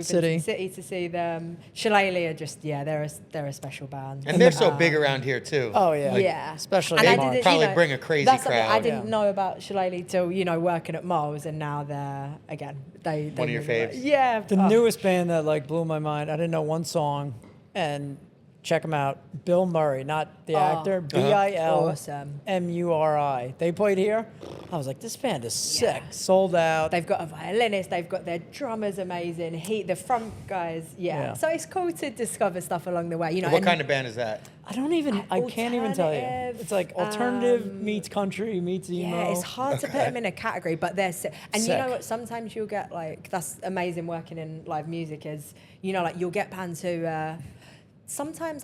City. city to see them. Shillelagh are just they're a special band. And they're so big around here too. Oh yeah, Yeah, especially And in I March. didn't- Probably bring a crazy that's something crowd. I didn't Yeah. know about Shillelagh till working at Moles, and now they're again they One of your really faves. Yeah, The newest band that like blew my mind. I didn't know one song, and check them out. Bill Murray, not the actor. Awesome. BILMURI. They played here. I was like, this band is sick. Yeah. Sold out. They've got a violinist. They've got their drummers amazing. The front guys, Yeah. So it's cool to discover stuff along the way. What and- kind of band is that? I can't even tell you. Alternative, It's like alternative meets country meets emo. Yeah, it's hard to put them in a category, but they're sick. And you Sick. know what? Sometimes you'll get that's amazing working in live music is, like you'll get bands who sometimes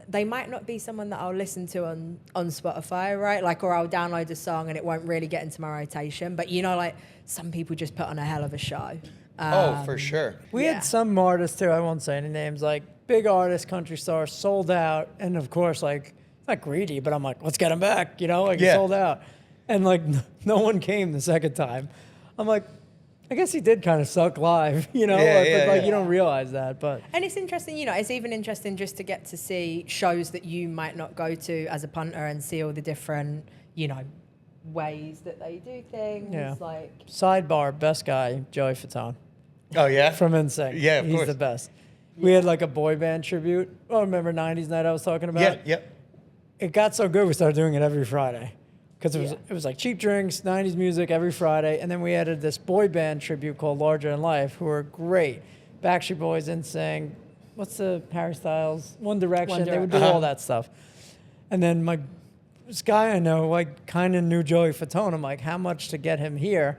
they might not be someone that I'll listen to on Spotify, right? Like, or I'll download a song and it won't really get into my rotation. But like some people just put on a hell of a show. Oh, for sure. We Yeah. had some artists too. I won't say any names. Like big artists, country stars, sold out, and of course, like not greedy, but I'm like, let's get them back. Like Yeah. it sold out, and like no one came the second time. I'm like, I guess he did kind of suck live, Yeah, but yeah, like yeah. you don't realize that. But And it's interesting, it's even interesting just to get to see shows that you might not go to as a punter and see all the different, ways that they do things. Yeah. Like, sidebar, best guy, Joey Fatone Oh yeah. from NSYNC. Yeah, of he's course. the best. We had like a boy band tribute. Oh, remember 90s night I was talking about? Yeah. Yep. It got so good we started doing it every Friday because Yeah. it was like cheap drinks, 90s music every Friday, and then we added this boy band tribute called Larger Than Life, who are great. Backstreet Boys, NSYNC, what's the Harry Styles, One Direction. They would do all that stuff. And then this guy I know like kind of knew Joey Fatone. I'm like, how much to get him here?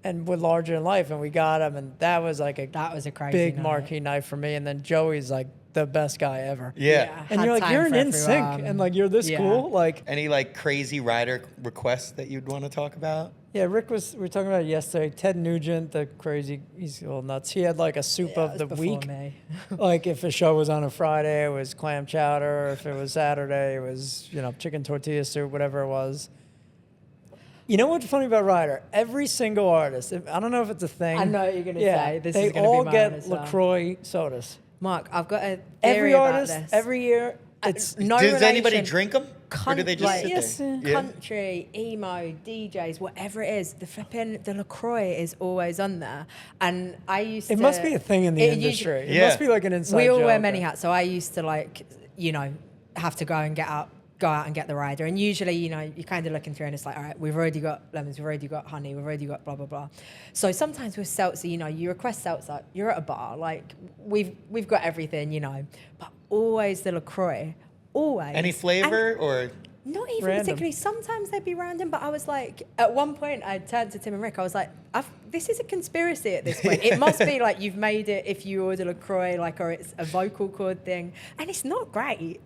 And with Larger Than Life, and we got him, and that was like that was a crazy big night. marquee night for me. And then Joey's like the best guy ever. Yeah. And Had you're like, time you're for an NSYNC, everyone. and like you're this Yeah. cool. Like, Any like crazy rider requests that you'd want to talk about? yeah, we were talking about it yesterday. Ted Nugent, the crazy, he's a little nuts. He had like a soup Yeah, of it the was before week. me. Like if a show was on a Friday, it was clam chowder. If it was Saturday, it was chicken tortilla soup, whatever it was. You know what's funny about Ryder? Every single artist, I don't know if it's a thing. I know what you're gonna say. This they is gonna be all mine get as well. LaCroix sodas. Mark, I've got a theory Every about artist, this. every year, it's no Does anybody relation. drink them? Or do they just Like, sit yes, there? yeah. Country, emo, DJs, whatever it is, the LaCroix is always on there. And I used to... It must be a thing in the it industry. usually- It Yeah. must be like an inside we all wear joke. many hats, so I used to have to go out and get the rider. And usually, you're kind of looking through and it's like, all right, we've already got lemons, we've already got honey, we've already got blah, blah, blah. So sometimes with seltzer, you request seltzer, you're at a bar, like we've got everything, but always the LaCroix, always. Any flavor or? Not even Random. particularly. Sometimes they'd be random, but I was like, at one point, I turned to Tim and Rick. I was like, this is a conspiracy at this point. It must be like you've made it if you order LaCroix, like, or it's a vocal cord thing, and it's not great.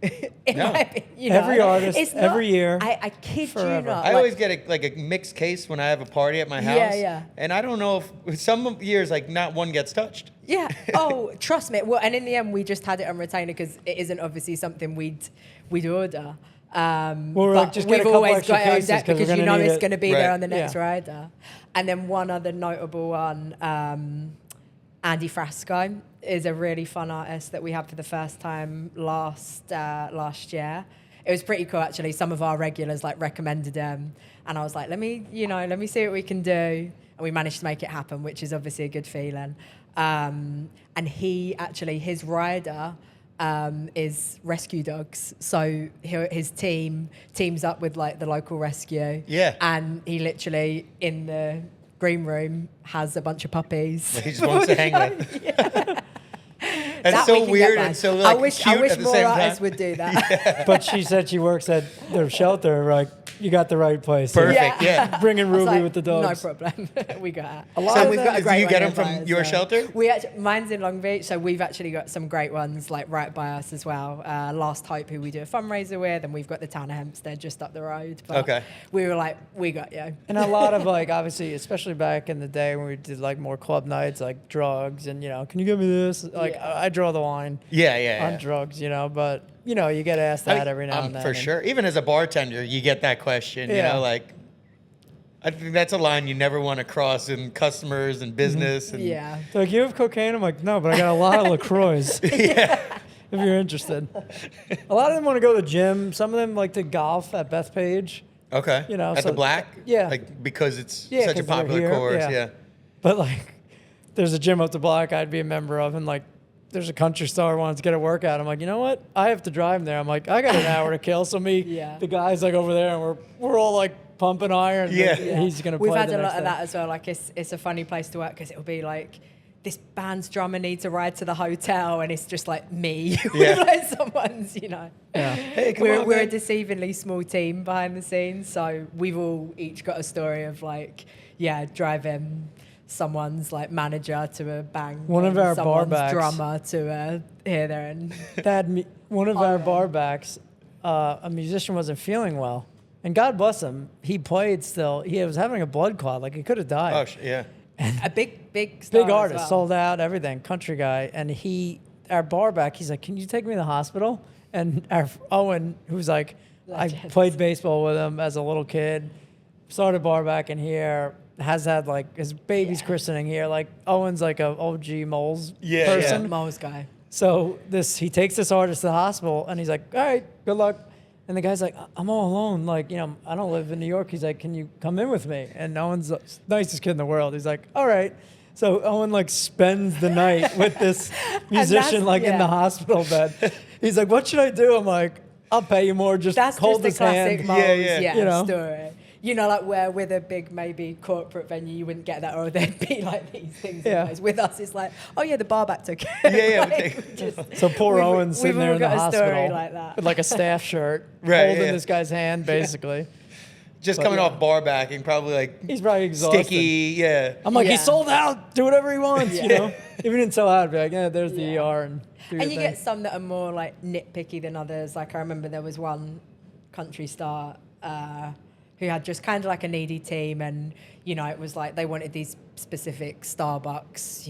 In my opinion, you know? Every artist, it's not, every year, I kid forever. you not. I always get a mixed case when I have a party at my house. Yeah, yeah. And I don't know if some years like not one gets touched. Yeah. Oh, trust me. Well, and in the end, we just had it on retainer because it isn't obviously something we'd order. Well, But just get a we've couple always extra got it on cases deck 'cause we're because you gonna know need it's it. going to be Right. there on the next Yeah. rider. And then one other notable one, Andy Frasco is a really fun artist that we had for the first time last year. It was pretty cool actually. Some of our regulars like recommended him, and I was like, let me see what we can do, and we managed to make it happen, which is obviously a good feeling. And he actually, his rider is rescue dogs. So his teams up with like the local rescue. Yeah. And he literally in the green room has a bunch of puppies. He just wants to hang with. Yeah. That's That we so can get weird behind. and so like I wish cute at the more same artists time. would do that. But she said she works at their shelter. Like, you got the right place. Perfect. Yeah. Bringing I was Ruby like, with the dogs. No problem. We got it. A lot And of we've that- got a Do great you get one them from nearby as your well. shelter? Mine's in Long Beach, so we've actually got some great ones like right by us as well. Last Hope, who we do a fundraiser with, and we've got the town of Hempstead just up the road. But Okay. we were like, we got you. And a lot of like, obviously, especially back in the day when we did like more club nights, like drugs, and can you give me this? Like, Yeah. I draw the line Yeah. on drugs, but you get asked that every now and then. For sure. Even as a bartender, you get that question. Yeah. Like I think that's a line you never want to cross in customers and business. And Yeah. They're like, you have cocaine? I'm like, no, but I got a lot of LaCroix. yeah. If you're interested. A lot of them want to go to the gym. Some of them like to golf at Bethpage. Okay. At so- the Black? Yeah. Like because it's Yeah, such a 'cause they're popular here, course. yeah. Yeah. But like, there's a gym up the block I'd be a member of, and like, there's a country star who wants to get a workout. I'm like, you know what? I have to drive there. I'm like, I got an hour to kill. So Yeah. the guys like over there, and we're all like pumping iron. Yeah. and he's gonna play We've had the a next lot of day. that as well. Like it's a funny place to work because it'll be like this band's drummer needs a ride to the hotel, and it's just like me. Yeah. Like someone's, Yeah. Hey, come we're on, a man. deceivingly small team behind the scenes, so we've all each got a story of like, driving someone's like manager to a bang, One of and our someone's barbacks- drummer to here, there, and One of Oh, our yeah. barbacks, a musician wasn't feeling well, and God bless him, he played still. He was having a blood clot, like he could have died. Oh, yeah. a big star Big as artist, well. sold out, everything, country guy, and our barback, he's like, can you take me to the hospital? And our Owen, who's like, Legend. I played baseball with him as a little kid, started barback in here, has had like his baby's christening here. Like Owen's like a OG Moles Yeah, person. yeah. Mo's guy. So he takes this artist to the hospital, and he's like, all right, good luck. And the guy's like, I'm all alone. Like, I don't live in New York. He's like, can you come in with me? And Owen's the nicest kid in the world. He's like, all right. So Owen like spends the night with this musician like in the hospital bed. He's like, what should I do? I'm like, I'll pay you more. Just That's hold just the his classic hand. Mo's Yeah. story. Like where with a big maybe corporate venue you wouldn't get that, or there'd be like these things in Yeah. place. With us it's like, oh yeah, the barback took it. Yeah, Like, we we just- So poor we've- Owen sitting we've there all in the got a story hospital like that. with like a staff shirt, Right, holding yeah. this guy's hand basically. Just But coming yeah. off bar backing, probably like He's probably exhausted. sticky. Yeah. I'm like, Yeah. he's sold out. Do whatever he wants, Yeah. If he didn't sell out, I'd be like, yeah, there's the Yeah. ER. And do And your you thing. get some that are more like nitpicky than others. Like I remember there was one country star who had just kind of like a needy team, and it was like they wanted these specific Starbucks,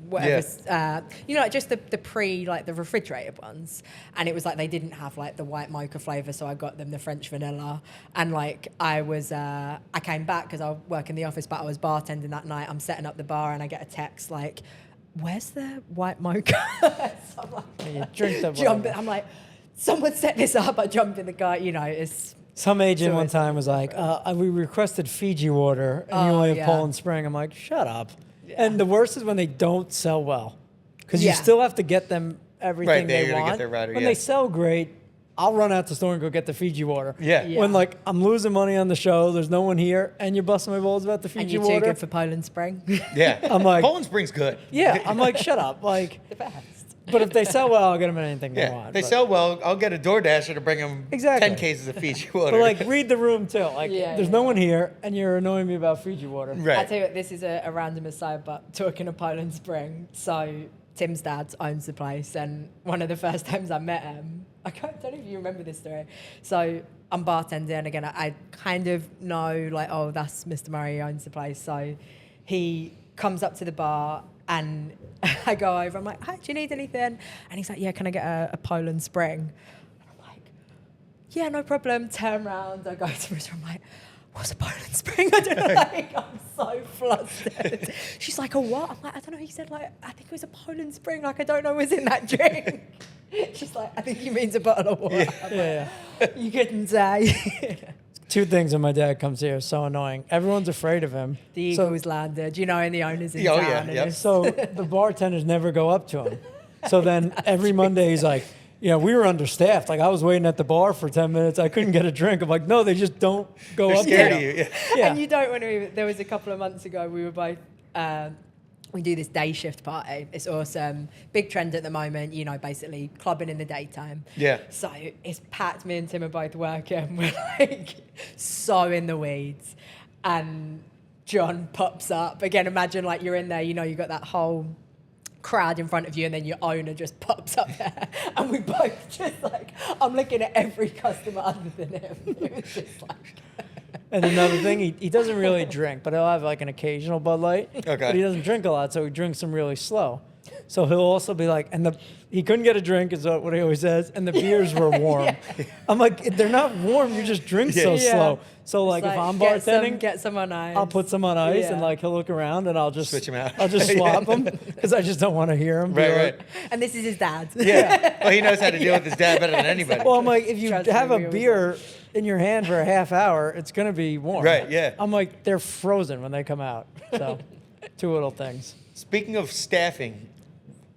whatever, like just the like the refrigerated ones, and it was like they didn't have like the white mocha flavor, so I got them the French vanilla, and like I came back because I work in the office, but I was bartending that night. I'm setting up the bar, and I get a text like, where's the white mocha? So I'm like, And you drink the jumping. I'm like, someone set this up. I jumped in the car. It's Some agent So one it's time was like, we requested Fiji water, and you only have yeah. Poland Spring. I'm like, shut up. And the worst is when they don't sell well, because you Yeah. still have to get them everything Right, they they're gonna want. get their rider, when yeah. they sell great, I'll run out the store and go get the Fiji water. Yeah. Yeah. When like I'm losing money on the show, there's no one here, and you're busting my balls about the and Fiji you're too water. good for Poland Spring. Yeah. I'm like- Poland Spring's good. Yeah, I'm like, shut up. Like, The best. But if they sell well, I'll get them anything they Yeah, want. if they but- sell well, I'll get a DoorDasher to bring them Exactly. 10 cases of Fiji water. But like, read the room too. Like, Yeah, there's yeah. no one here, and you're annoying me about Fiji water. I right. tell you what, this is a random aside, but talking of Poland Spring, so Tim's dad owns the place, and one of the first times I met him, don't know if you remember this story. So I'm bartending, and again, I kind of know, like, oh, that's Mr. Murray, he owns the place. So he comes up to the bar, and I go over, I'm like, hi, do you need anything? And he's like, yeah, can I get a Poland Spring? And I'm like, yeah, no problem. Turn around, I go to Marissa, I'm like, what's a Poland Spring? I don't know, like, I'm so flustered. She's like, a what? I'm like, I don't know. He said, like, I think it was a Poland Spring. Like, I don't know what's in that drink. She's like, I think he means a bottle of water. Yeah. You couldn't say. Two things when my dad comes here, so annoying. Everyone's afraid of him. The eagle's landed, you know, and the owner's in Oh, town. yeah, and yep. it's- So the bartenders never go up to him. So then every Monday he's like, we were understaffed. Like, I was waiting at the bar for 10 minutes. I couldn't get a drink. I'm like, no, they just don't go They're up scared to of you. you. Yeah. Yeah. And you don't want to. There was a couple of months ago, we were both. We do this day shift party. It's awesome. Big trend at the moment, you know, basically clubbing in the daytime. Yeah. So it's packed. Me and Tim are both working. We're like so in the weeds. And John pops up. Again, imagine like you're in there, you know, you got that whole crowd in front of you, and then your owner just pops up there. And we both just like, I'm looking at every customer other than him. It was just like... And another thing, he doesn't really drink, but he'll have like an occasional Bud Light. Okay. But he doesn't drink a lot, so he drinks them really slow. So he'll also be like, he couldn't get a drink, is what he always says, and the beers were warm. I'm like, they're not warm, you just drink so Yeah. slow. So like, It's if I'm get bartending, get some on ice. I'll put some on ice, and Yeah. like he'll look around, and I'll just Switch 'em out. I'll just swap them because I just don't want to hear him. Right. And this is his dad. Yeah. Well, he knows how to deal with his dad better than anybody. Well, I'm like, if you Trust me, have we a always beer in your hand for a half hour, it's gonna be warm. Right, yeah. I'm like, they're frozen when they come out. So, two little things. Speaking of staffing,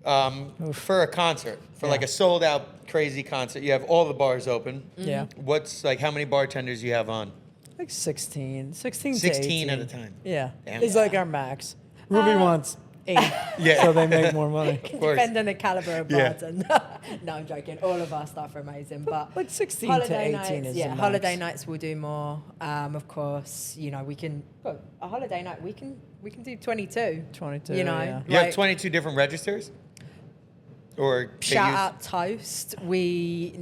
for a concert, for like Yeah. a sold out crazy concert, you have all the bars open. Yeah. What's like, how many bartenders you have on? Like 16 to 16 18. at a time. Yeah. Damn. It's like our max. Ruby wants 8. Yeah. So they make more money. Of course. Depend on the caliber of Yeah. bartender. No, I'm joking. All of our staff are amazing, but Like 16 holiday to 18 nights, is yeah. the max. Holiday nights we'll do more. Of course, you know we can. Well, a holiday night we can do 22. 22, You know, yeah. You have like, 22 different registers? Or they shout use- out Toast. We're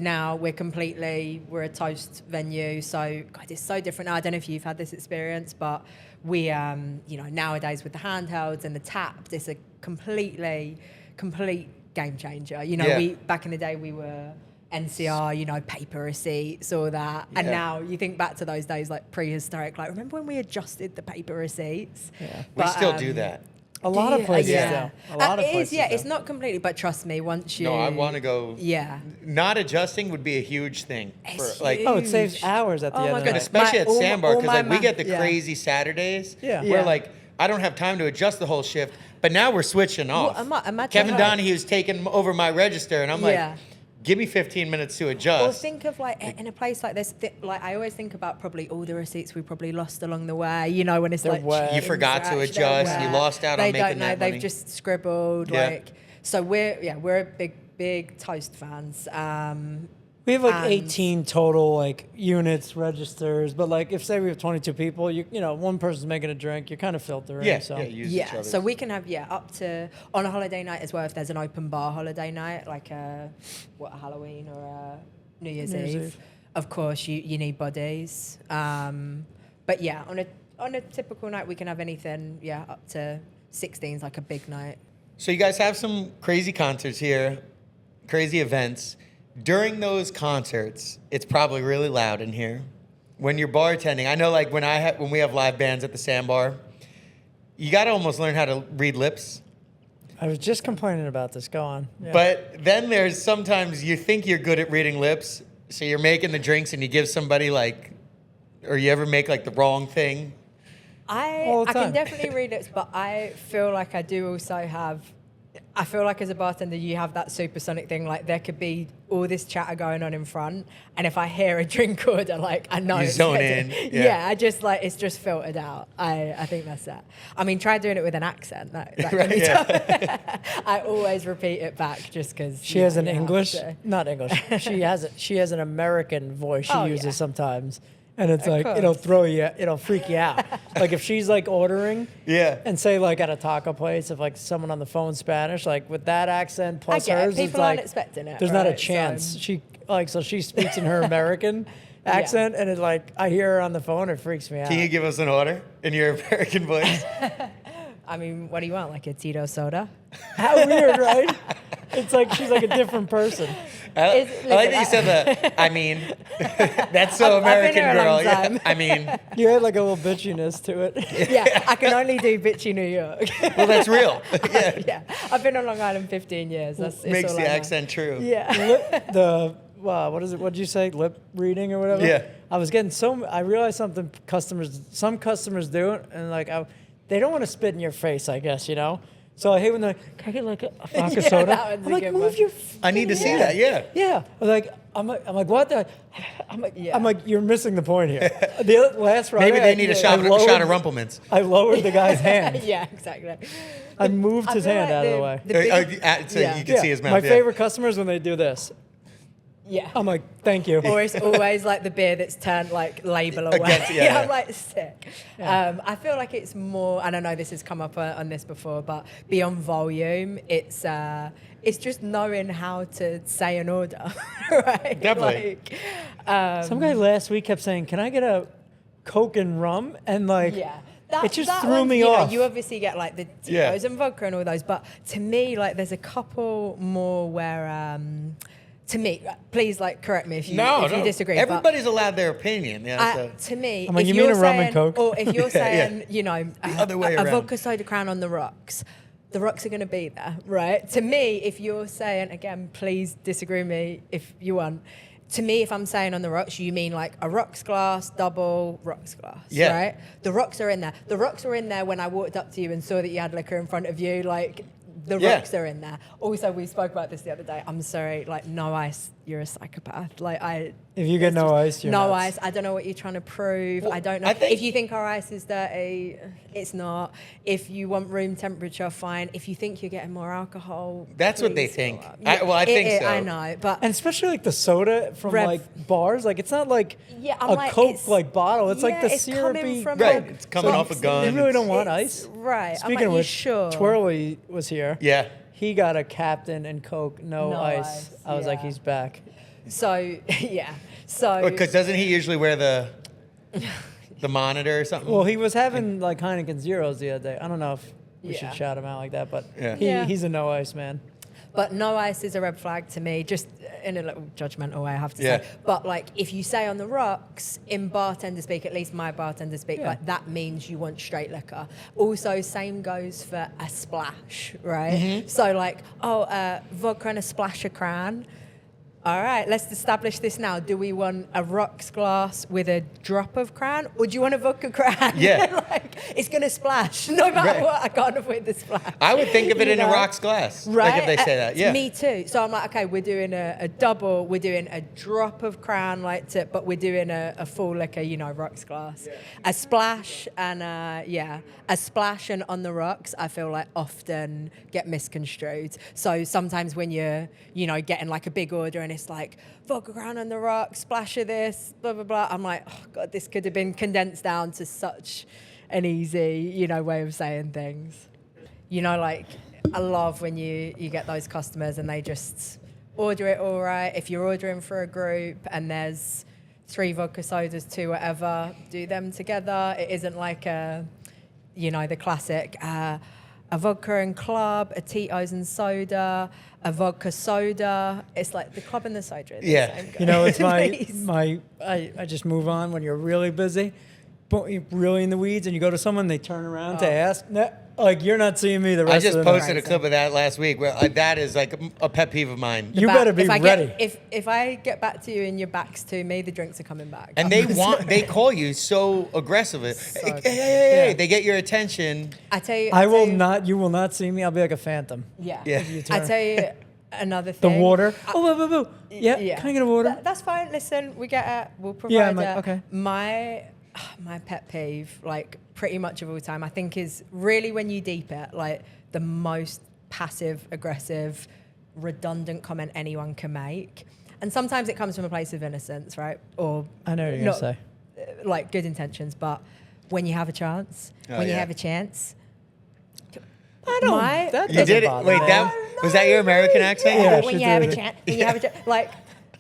a Toast venue, so God, it's so different now. I don't know if you've had this experience, but we, you know, nowadays with the handhelds and the taps, it's a complete game changer. You know, Yeah. back in the day we were NCR, you know, paper receipts, all that, and Yeah. now you think back to those days like prehistoric. Like, remember when we adjusted the paper receipts? Yeah. We But, still do that. A lot of places yeah. do. A lot of It places is, yeah. do. It's not completely, but trust me, once you. No, I want to go. Yeah. Not adjusting would be a huge thing. It's like, huge. Oh, it saves hours at the Oh end my of the and night. goodness. especially at all Sandbar, because my like we ma- get the yeah. crazy Saturdays Yeah. where Yeah. like I don't have time to adjust the whole shift, but now we're switching off. imagine Kevin that. Donahue's taking over my register, and I'm Yeah. like, give me 15 minutes to adjust. Well, think of like in a place like this. Like I always think about probably all the receipts we probably lost along the way. You know, when it's They're like wet. You forgot to they're adjust, you wet. lost out on they making don't know. that They've money. just scribbled. Yeah. Like so, we're a big Toast fans. We have like And- 18 total like units, registers, but like if say we have 22 people, you know, one person's making a drink, you're kind of filtering. yeah, so. yeah, use each Yeah, other's. so we can have up to on a holiday night as well. If there's an open bar holiday night, like a Halloween or a New Year's Eve, of course you need bodies. But yeah, on a typical night we can have anything. Yeah, up to 16's like a big night. So you guys have some crazy concerts here, crazy events. During those concerts, it's probably really loud in here. When you're bartending, I know like when we have live bands at the Sandbar, you got to almost learn how to read lips. I was just complaining about this. Go on. Yeah. But then there's sometimes you think you're good at reading lips, so you're making the drinks and you give somebody like, or you ever make like the wrong thing. All I the can time. definitely read it, but I feel like I do also have. I feel like as a bartender, you have that supersonic thing. Like there could be all this chatter going on in front, and if I hear a drink order, like I know You it's zone headed. in. Yeah, I just like it's just filtered out. I think that's that. I mean, try doing it with an accent. That can Right, be yeah. tough. I always repeat it back just because She has an English, not English. She has an American voice she Oh, uses yeah. sometimes, and it's Of like course. it'll freak you out. Like if she's like ordering, Yeah. and say like at a taco place, if like someone on the phone Spanish, like with that accent plus get it. hers, it's People aren't like expecting it, there's not a right? chance. So- She speaks in her American accent, and it's like I hear her on the phone, it freaks me out. Can you give us an order in your American voice? I mean, what do you want? Like a Tito soda? How weird, right? It's like she's like a different person. I like that you said that. I mean, that's so I've been American, here a girl. long Yeah. time. I mean, You had like a little bitchiness to it. Yeah, I can only do bitchy New York. well, that's real. Yeah. Yeah, I've been on Long Island 15 years. That's it's Makes all the I know. accent true. Yeah. What is it? What'd you say? Lip reading or whatever? Yeah. I was getting I realized something some customers do it, and like they don't want to spit in your face, I guess, you know? So I hate when they're like, can I get like a vodka Yeah, soda? that one's I'm a like, good move one. your I need to see that. Yeah. Yeah. I'm like, what the? Yeah. I'm like, you're missing the point here. Last Friday, Maybe they need a shot of Rumplemans. I lowered the guy's hand. Yeah, exactly. I moved I his feel hand like out of the way. So Yeah. you can see his mouth. My yeah. favorite customer is when they do this. Yeah. I'm like, thank you. Or it's always like the beer that's turned like label away. Against- yeah, yeah. I'm like sick. I feel like it's more. I don't know. This has come up on this before, but beyond volume, it's just knowing how to say an order, right? Definitely. Like, Some guy last week kept saying, "Can I get a Coke and rum?" And like, yeah. it just that threw one, me you know, off. you obviously get like the Yeah. Tito's and vodka and all those, but to me, like, there's a couple more where. To me, please, like, correct me if you disagree. but Everybody's allowed their opinion. Yeah. So. to me, I'm like, if you mean you're a rum and saying, Coke? or if you're Yeah, saying, yeah. you know, other way a around. vodka soda crown on the rocks, the rocks are going to be there, right? To me, if you're saying, again, please disagree with me if you want. To me, if I'm saying on the rocks, you mean like a rocks glass, double rocks glass, Yeah. right? The rocks are in there. The rocks were in there when I walked up to you and saw that you had liquor in front of you, like. The Yeah. rocks are in there. Also, we spoke about this the other day. I'm sorry, like, no ice, you're a psychopath. Like, if you get no ice, you're no nuts. ice. I don't know what you're trying to prove. Well, I don't know. I think- If you think our ice is dirty, it's not. If you want room temperature, fine. If you think you're getting more alcohol, That's what they please think. go up. I think so. I know, but And especially like the soda from Rev- like bars, like it's not like Yeah, I'm a like, Coke it's- like bottle. It's like yeah, the it's coming syrupy. from Right, a it's coming off a box. gun. You really don't want It's- ice, right. Speaking I'm like, of you which, sure? Twirly was here. Yeah. He got a Captain and Coke, no No ice. ice, I was like, yeah. he's back. So yeah. So Because doesn't he usually wear the monitor or something? Well, he was having like Heineken Zeros the other day. I don't know if we Yeah. should shout him out like that, but Yeah. Yeah. he's a no ice man. But no ice is a red flag to me, just in a little judgmental way, I have to Yeah. say. But like, if you say on the rocks, in bartender speak, at least my bartender speak, Yeah. like that means you want straight liquor. Also, same goes for a splash, right? So like, vodka and a splash of cran. All right, let's establish this now. Do we want a rocks glass with a drop of cran, or do you want a vodka cran? Yeah. Like, it's going to splash. No matter Right. what, I can't avoid the splash. I would think of it You in a know? rocks glass. Right. Like if they say that. Yeah. Me too. So I'm like, okay, we're doing a double, we're doing a drop of crown, but we're doing a full liquor, rocks glass. Yeah. A splash and a splash and on the rocks, I feel like often get misconstrued. So sometimes when you're, getting like a big order and it's like vodka crown on the rocks, splash of this, blah, blah, blah. I'm like, oh God, this could have been condensed down to such an easy, way of saying things. Like, I love when you get those customers and they just order it all right. If you're ordering for a group and there's 3 vodka sodas, 2 whatever, do them together. It isn't like the classic, a vodka and club, a Tito's and soda, a vodka soda. It's like the club and the soda are the Yeah. same It's Please. I just move on when you're really busy, but you're really in the weeds, and you go to someone, they turn around to ask. No, like you're not seeing me the I rest just of the night. posted a clip of that last week. Where that is like a pet peeve of mine. You better be if I ready. If I get back to you and your back's to me, the drinks are coming back. And they call you so aggressively. Hey. They get your attention. I tell you, You will not see me. I'll be like a phantom. Yeah. Yeah. I tell you another The thing. water. Boo. Yeah. Can I get a water? That's fine. Listen, we get it. We'll provide Yeah, I'm it. like, okay. My pet peeve, like pretty much of all time, I think is really when you deep it, like the most passive aggressive, redundant comment anyone can make. And sometimes it comes from a place of innocence, right? Or I know what you're going to say. like good intentions, but when you have a chance, I don't. That You did it. bother Wait, me. was that your American accent? Yeah, when she you have did a it. chance, when you have a chance, like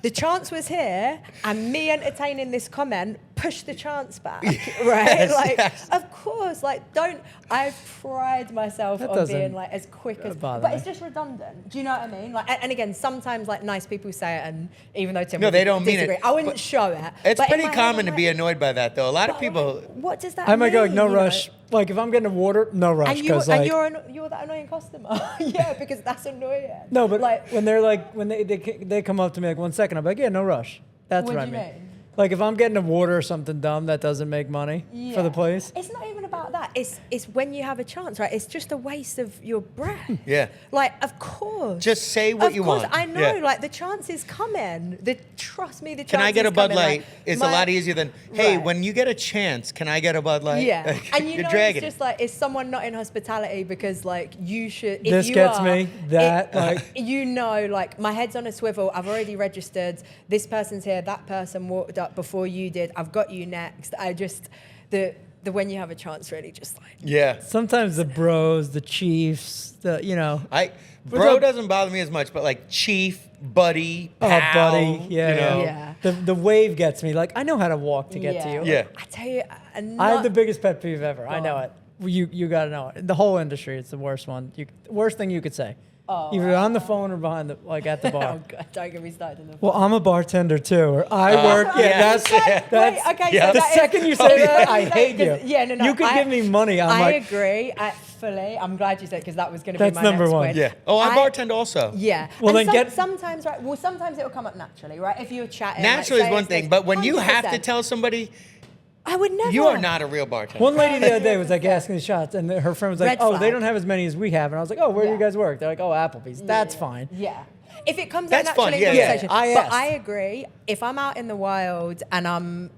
the chance was here, and me entertaining this comment pushed the chance back, right? Yes, like, yes. of course, like don't. I pride myself That on being doesn't like as quick as, bother but me. it's just redundant. Do you know what I mean? Like, and again, sometimes like nice people say it, and even though Tim No, would they don't mean it, disagree, I wouldn't but show it. It's But in pretty my head, common I'm to be like, annoyed by that, though. A lot of but people. what does that I might go like, mean, no you know? rush. Like, if I'm getting a water, no rush. And, Because, like, you're that annoying customer. Yeah, because that's annoying. no, but like, when they're like, when they come up to me like 1 second, I'm like, yeah, no rush. That's What what I do you mean. mean? Like, if I'm getting a water or something dumb that doesn't make money for the Yeah. place. It's not even about that. It's when you have a chance, right? It's just a waste of your breath. Yeah. Like, of course. Just say what you want. Of course, I know. Yeah. Like, the chance is coming. Trust me, the chance Can I get a is Bud coming. Light? Like, It's a lot easier than, hey, Right. when you get a chance, can I get a Bud Light? Yeah. Like, And you you're know, dragging it's just like, is someone not in hospitality because, like, you should. If This you gets are, me, that, like- You know, like, my head's on a swivel. I've already registered. This person's here. That person walked up before you did. I've got you next. I just, the when you have a chance really just like. Yeah. Sometimes the bros, the chiefs, Bro doesn't bother me as much, but like chief, buddy, pal, buddy, yeah, you know. Yeah. The wave gets me. Like, I know how to walk to get to you. Yeah. I tell you, I have the biggest pet peeve ever. I know it. You got to know it. The whole industry, it's the worst one. Worst thing you could say. Either on the phone or behind at the bar. Oh God, don't get me started on the phone. Well, I'm a bartender too, or I work. yes. That's Wait, okay, yeah. so the that is- second you say that, no, I no, hate you. 'cause- Yeah, no. You could give me money. I'm I like, agree. I'm glad you said because that was going to be That's my number next one. point. Yeah. Oh, I bartend also. Yeah. Well, And then sometimes, right? Well, sometimes it will come up naturally, right? If you're chatting. Naturally like, is one say thing, but when you have to 100%. tell somebody, I would never. you are not a real bartender. one lady the other day was like asking the shots, and her friend was like, Red "Oh, they flag. don't have as many as we have," and I was like, "Oh, where do you Yeah. guys work?" They're like, "Oh, Applebee's." That's fine. Yeah. If it comes That's out fun, naturally in yeah, yeah. conversation. I But asked. I agree. If I'm out in the wild and I'm,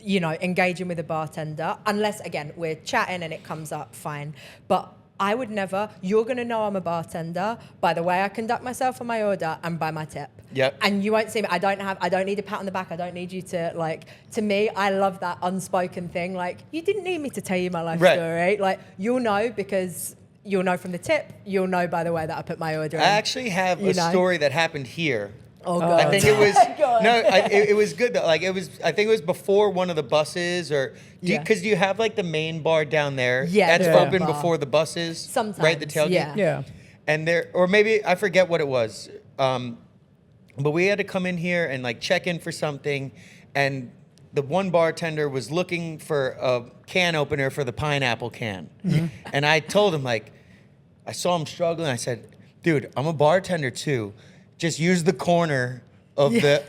engaging with a bartender, unless, again, we're chatting and it comes up, fine. But I would never, you're going to know I'm a bartender by the way I conduct myself on my order and by my tip. Yep. And you won't see me. I don't need a pat on the back. I don't need you to, to me, I love that unspoken thing. Like, you didn't need me to tell you my life Right. story. Like, you'll know because you'll know from the tip. You'll know by the way that I put my order in. I actually have a story that happened here. Oh, God. I think it was God. it was good though. Like I think it was before one of the buses, or Yeah. because you have like the main bar down there. Yeah, that's the open bar. before the buses. Sometimes, right, the tailgate. yeah. Yeah. And there, or maybe I forget what it was. But we had to come in here and like check in for something, and the one bartender was looking for a can opener for the pineapple can, and I told him like, I saw him struggling. I said, "Dude, I'm a bartender too. Just use the corner of the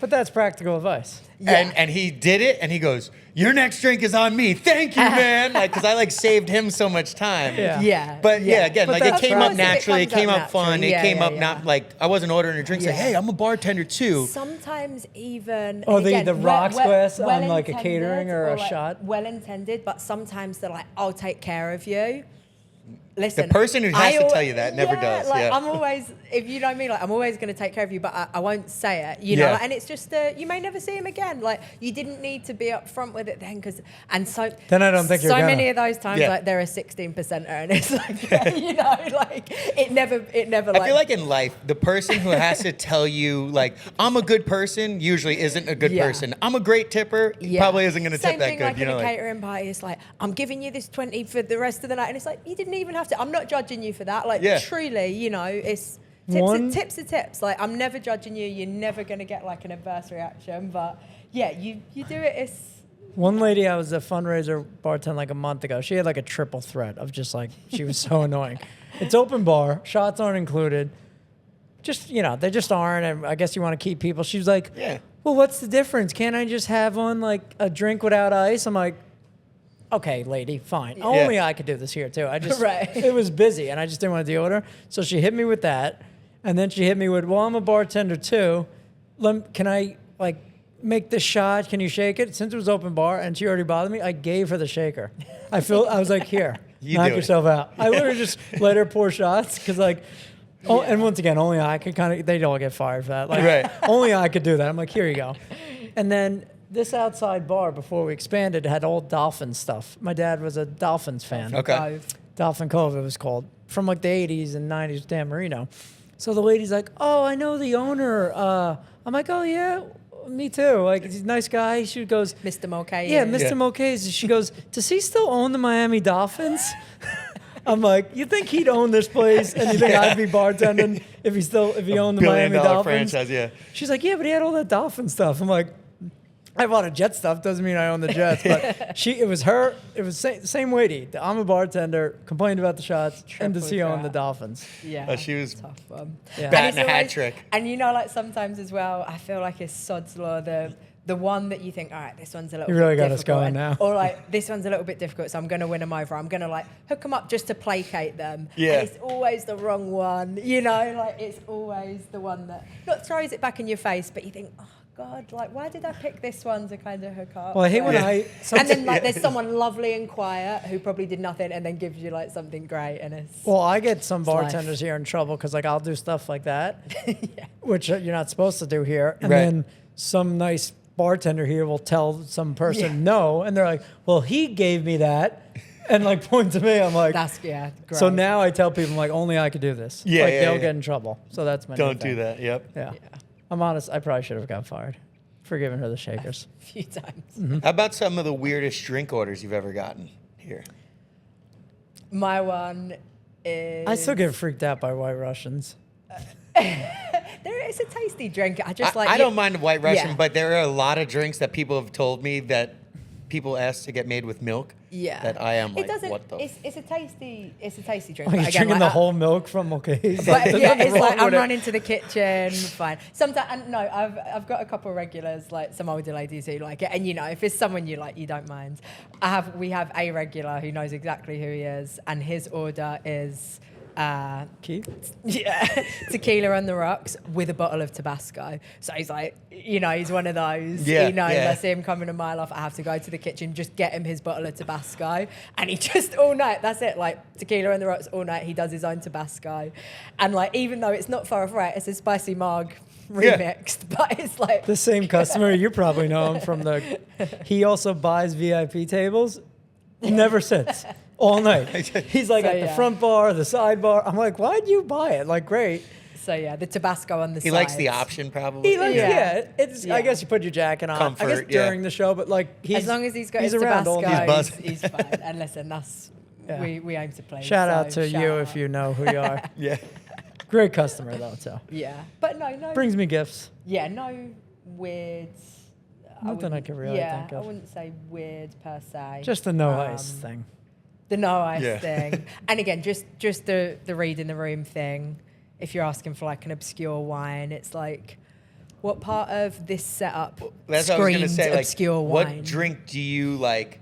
But that's practical advice. Yeah. and he did it, and he goes, "Your next drink is on me. Thank you, man." Like, because I like saved him so much time. Yeah. Yeah. But yeah, again, But like it that's came right. up naturally. It It comes came up up fun. naturally. It Yeah, came yeah, up yeah. not like I wasn't ordering a drink. Say, Yeah. "Hey, I'm a bartender too." Sometimes even Oh, again, the rocks glass on, like, a well-intended catering or a like, shot? Well intended, but sometimes they're like, "I'll take care of you." Listen, The person who has to tell you that never does, Like, yeah. I'm always, if you know me, like I'm always going to take care of you, but I won't say it. You know, Yeah. like, and it's just you may never see him again. Like you didn't need to be upfront with it then, because Then I don't think you're so gonna. many of those times Yeah. like they're a 16%er, and it's like like it never. I feel like in life, the person who has to tell you, like, I'm a good person, usually isn't a good Yeah. person. I'm a great tipper, probably isn't going to tip Same that thing good. like You in know, a like, catering party, it's like, I'm giving you this 20 for the rest of the night. And it's like, you didn't even have to. I'm not judging you for that. Like, Yeah. truly, it's tips are tips. Like, I'm never judging you. You're never going to get like an adverse reaction. But yeah, you do it. One lady, I was a fundraiser bartender like a month ago. She had like a triple threat of just like, she was so annoying. It's open bar, shots aren't included. Just, they just aren't. And I guess you want to keep people. She was like, Yeah. well, what's the difference? Can't I just have one like a drink without ice? I'm like, okay, lady, fine. Only I could do this here too. I just, Right. It was busy and I just didn't want to deal with her. So she hit me with that. And then she hit me with, well, I'm a bartender too. Can I like make this shot? Can you shake it? Since it was open bar and she already bothered me, I gave her the shaker. I was like, here, knock yourself out. I literally just let her pour shots because like, and once again, only I could they'd all get fired for that. Like, only I could do that. I'm like, here you go. And then this outside bar before we expanded had old Dolphin stuff. My dad was a Dolphins fan. Okay. Dolphin Cove, it was called, from like the 80s and 90s, Dan Marino. So the lady's like, oh, I know the owner. I'm like, oh, yeah, me too. Like, he's a nice guy. She goes, Mr. Mulcahy. yeah, Mr. Mulcahy. She goes, does he still own the Miami Dolphins? I'm like, you think he'd own this place and you think I'd be bartending if he owned the Miami Dolphins? Franchise, yeah. She's like, yeah, but he had all that Dolphin stuff. I'm like, I have a lot of Jet stuff. Doesn't mean I own the Jets. But it was her. It was same lady. I'm a bartender. Complained about the shots, and does he own the Dolphins? Yeah. She was tough one. Yeah. batting a And it's hat always- trick. And like sometimes as well, I feel like it's sod's law. The one that you think, all right, this one's a little You really bit got us difficult. going now. Or like, this one's a little bit difficult, so I'm going to win them over. I'm going to like hook them up just to placate them. Yeah. And it's always the wrong one. Like it's always the one that not throws it back in your face, but you think, oh God, like why did I pick this one to kind of hook up? Well, I hate when and then like there's someone lovely and quiet who probably did nothing and then gives you like something great and it's... Well, I get some life. bartenders here in trouble because like I'll do stuff like that, which you're not supposed to do here, and Right. then some nice bartender here will tell some person no, and they're like, well, he gave me that, and like point to me. I'm like, That's, great. so now I tell people like only I could do this. Yeah, like yeah, they'll yeah. get in trouble. So that's my new Don't do thing. that. Yep. Yeah. I'm honest. I probably should have got fired for giving her the shakers. A few times. Mm-hmm. How about some of the weirdest drink orders you've ever gotten here? My one is... I still get freaked out by White Russians. It's a tasty drink. I just like... I don't mind White Russian, Yeah. but there are a lot of drinks that people have told me that people ask to get made with milk. Yeah. That I am like, it doesn't, what the? it's a tasty drink. Like but you're again, drinking like, the whole milk from Mulcahy. But yeah, it's like I'm running to the kitchen, fine. Sometimes, and no, I've got a couple of regulars, like some older ladies who like it, and if it's someone you like, you don't mind. We have a regular who knows exactly who he is, and his order is Keith? Yeah, tequila on the rocks with a bottle of Tabasco. So he's like, he's one of those. Yeah, He knows yeah. I see him coming a mile off. I have to go to the kitchen, just get him his bottle of Tabasco. And he just all night, that's it, like tequila on the rocks all night. He does his own Tabasco. And like, even though it's not far off right, it's a spicy marg remixed, but it's like... The same customer, you probably know him from he also buys VIP tables, never sits. All night. He's like So, at the yeah. front bar, the side bar. I'm like, why'd you buy it? Like, great. So yeah, the Tabasco on the He sides. likes the option, probably. He likes, Yeah. it's. I Yeah. guess you put your jacket on. I guess Comfort, yeah. during the show, but like, As long as he's got his around all Tabasco, night. buzzing. he's fine. And listen, that's... Yeah. We aim to play. Shout out so to shout you out. if you know who you are. Yeah. Great customer though, too. Yeah, but no. Brings me gifts. Yeah, no weird. Nothing I wouldn't- can really think of. I wouldn't say weird per se. Just the no ice thing. The no ice Yeah. thing, and again, just the read in the room thing. If you're asking for like an obscure wine, it's like, what part of this setup That's what I was screams gonna say. Like, obscure what wine? drink do you like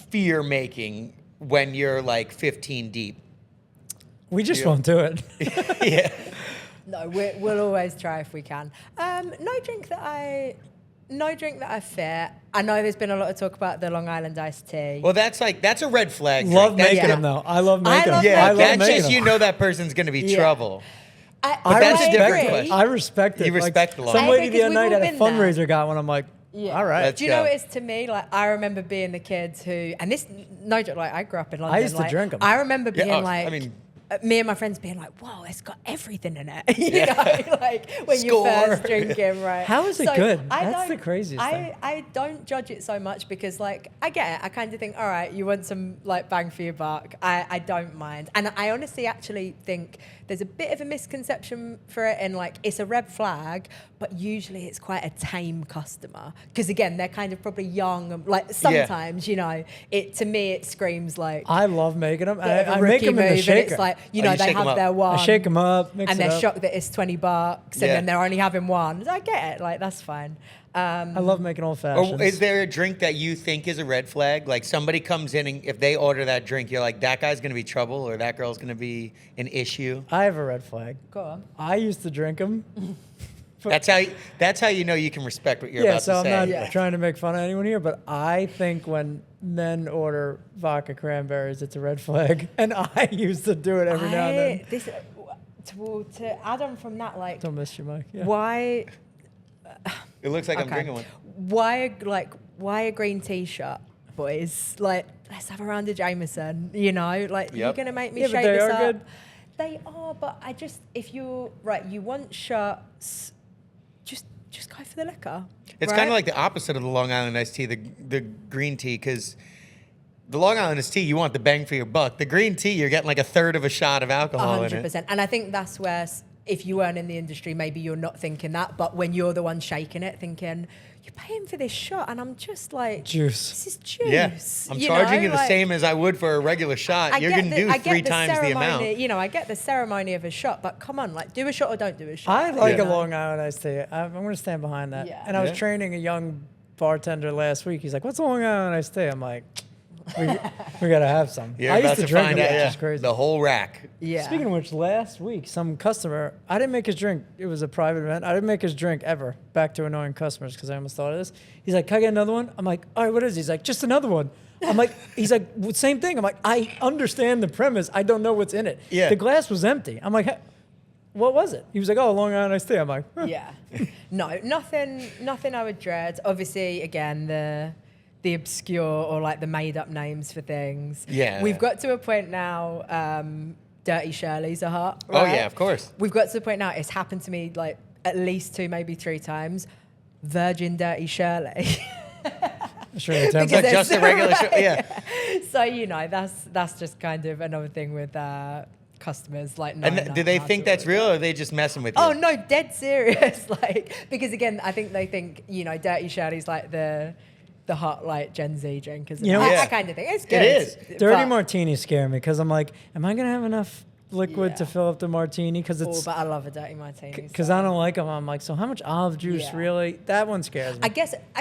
fear making when you're like 15 deep? We just Yeah. won't do it. Yeah. No, we'll always try if we can. No drink that I fear. I know there's been a lot of talk about the Long Island iced tea. Well, that's a red flag. Love drink. making Yeah. them though. I love making them. love Yeah, I love that's making just them. you know that person's gonna be Yeah. trouble. I that's a respect different it. question. I respect it. You respect the law. Some I lady agree, the 'cause other we've night all at a been there. fundraiser got one. I'm like, Yeah. all right. Let's Do you know go. what it is to me? Like, I remember being the kid who, and this, no joke, like, I grew up in London. used to like, drink 'em. I remember being Yeah, like, I mean, me and my friends being like, whoa, it's got everything in it. You know, like when you're first drinking, right? How is it good? That's don't- the craziest thing. I don't judge it so much because, like, I get it. I kind of think, all right, you want some, like, bang for your buck. I don't mind. And I honestly actually think there's a bit of a misconception for it in, like, it's a red flag, but usually it's quite a tame customer. Because, again, they're kind of probably young. And, like, sometimes, you know, to me, it screams like... I love making them. bit of a I make rookie them in the move, shaker. and it's like, you know, you they shake 'em have up. their one. I shake them up, mix and it they're up. shocked that it's $20 and then they're only having one. I get it. Like, that's fine. I love making old fashions. Or is there a drink that you think is a red flag? Like somebody comes in and if they order that drink, you're like, that guy's gonna be trouble or that girl's gonna be an issue. I have a red flag. Go on. I used to drink them. That's how you know you can respect what you're Yeah, about so to I'm say. not trying to make fun of anyone here, but I think when men order vodka cranberries, it's a red flag. And I used to do it every now and then. To add on from that, like, Don't miss your mic. Yeah. why... It looks like I'm Okay. drinking one. Why a green t-shirt, boys? Like, let's have a round of Jameson, you know? Like, you're Yep. going to make me Yeah, but shake they this are up. good. They are, but I just, if you're, right, you want shirts, just go for the liquor. It's right? kind of like the opposite of the Long Island iced tea, the green tea, because the Long Island iced tea, you want the bang for your buck. The green tea, you're getting like a third of a shot of alcohol in it. 100%. And I think that's where, if you weren't in the industry, maybe you're not thinking that. But when you're the one shaking it, thinking, you're paying for this shot. And I'm just like, Juice. this is juice. Yeah, I'm you charging know? you the Like, same as I would for a regular shot. You're get going to do I get 3 times the amount. ceremony, you know, I get the ceremony of a shot, but come on, like, do a shot or don't do a shot. I like Yeah. a Long Island iced tea. I'm going to stand behind that. Yeah. And I was Yeah. training a young bartender last week. He's like, what's a Long Island iced tea? I'm like, we got to have some. You're I about used to to drink find them, out, which yeah, is crazy. the whole rack. Yeah. Speaking of which, last week, some customer, I didn't make his drink. It was a private event. I didn't make his drink ever. Back to annoying customers because I almost thought of this. He's like, can I get another one? I'm like, all right, what is it? He's like, just another one. I'm like, he's like, well, same thing. I'm like, I understand the premise. I don't know what's in it. Yeah. The glass was empty. I'm like, what was it? He was like, oh, Long Island iced tea. I'm like, huh. Yeah. No, nothing I would dread. Obviously, again, the obscure or like the made up names for things. Yeah. We've got to a point now, Dirty Shirley's are hot. Oh, right? yeah, of course. We've got to the point now, it's happened to me like at least 2, maybe 3 times. Virgin Dirty Shirley. Sure, it sounds Because like they're Just a regular shot. Yeah. So, you know, that's just kind of another thing with customers. Like, And knowing do they how think to that's order. real or are they just messing with you? Oh no, dead serious. Like, because again, I think they think, you know, Dirty Shirley's like the hot like Gen Z drink, isn't You know, it? Yeah. I kind of think it's good. is. Dirty but, martinis scare me because I'm like, am I going to have enough liquid to Yeah. fill up the martini? Because Oh, it's but I love a dirty martini. because so. I don't like them. I'm like, so how much olive juice Yeah. really? That one scares me. I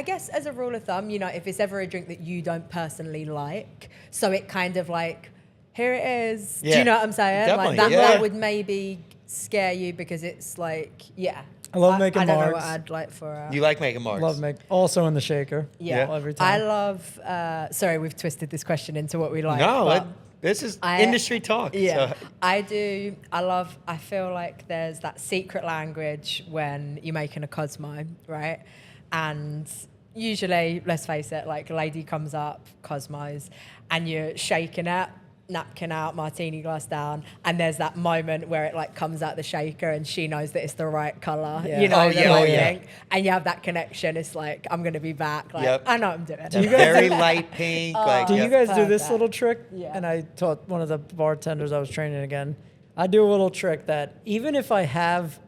guess as a rule of thumb, you know, if it's ever a drink that you don't personally like, so it kind of like, here it is. Do Yeah. you know what I'm saying? Definitely, Like yeah. that would maybe scare you because it's like, yeah. I love making I don't know margs. what I'd like for. You like making marks? Love make also in the shaker. Yeah. Well, every I time. love. Sorry, we've twisted this question into what we like. No, but this is I- industry talk. Yeah, So. I do. I feel like there's that secret language when you're making a Cosmo, right? And usually, let's face it, like a lady comes up, Cosmos, and you're shaking it, napkin out, martini glass down, and there's that moment where it like comes out the shaker and she knows that it's the right color, Yeah. you know, Oh, the yeah, right oh, yeah. thing, and you have that connection. It's like, I'm gonna be back. Like, Yep. I know what I'm doing. Do you guys Very light pink. like, Do you yep. guys do this Perfect. little trick? Yeah. And I taught one of the bartenders I was training again. I do a little trick that even if I have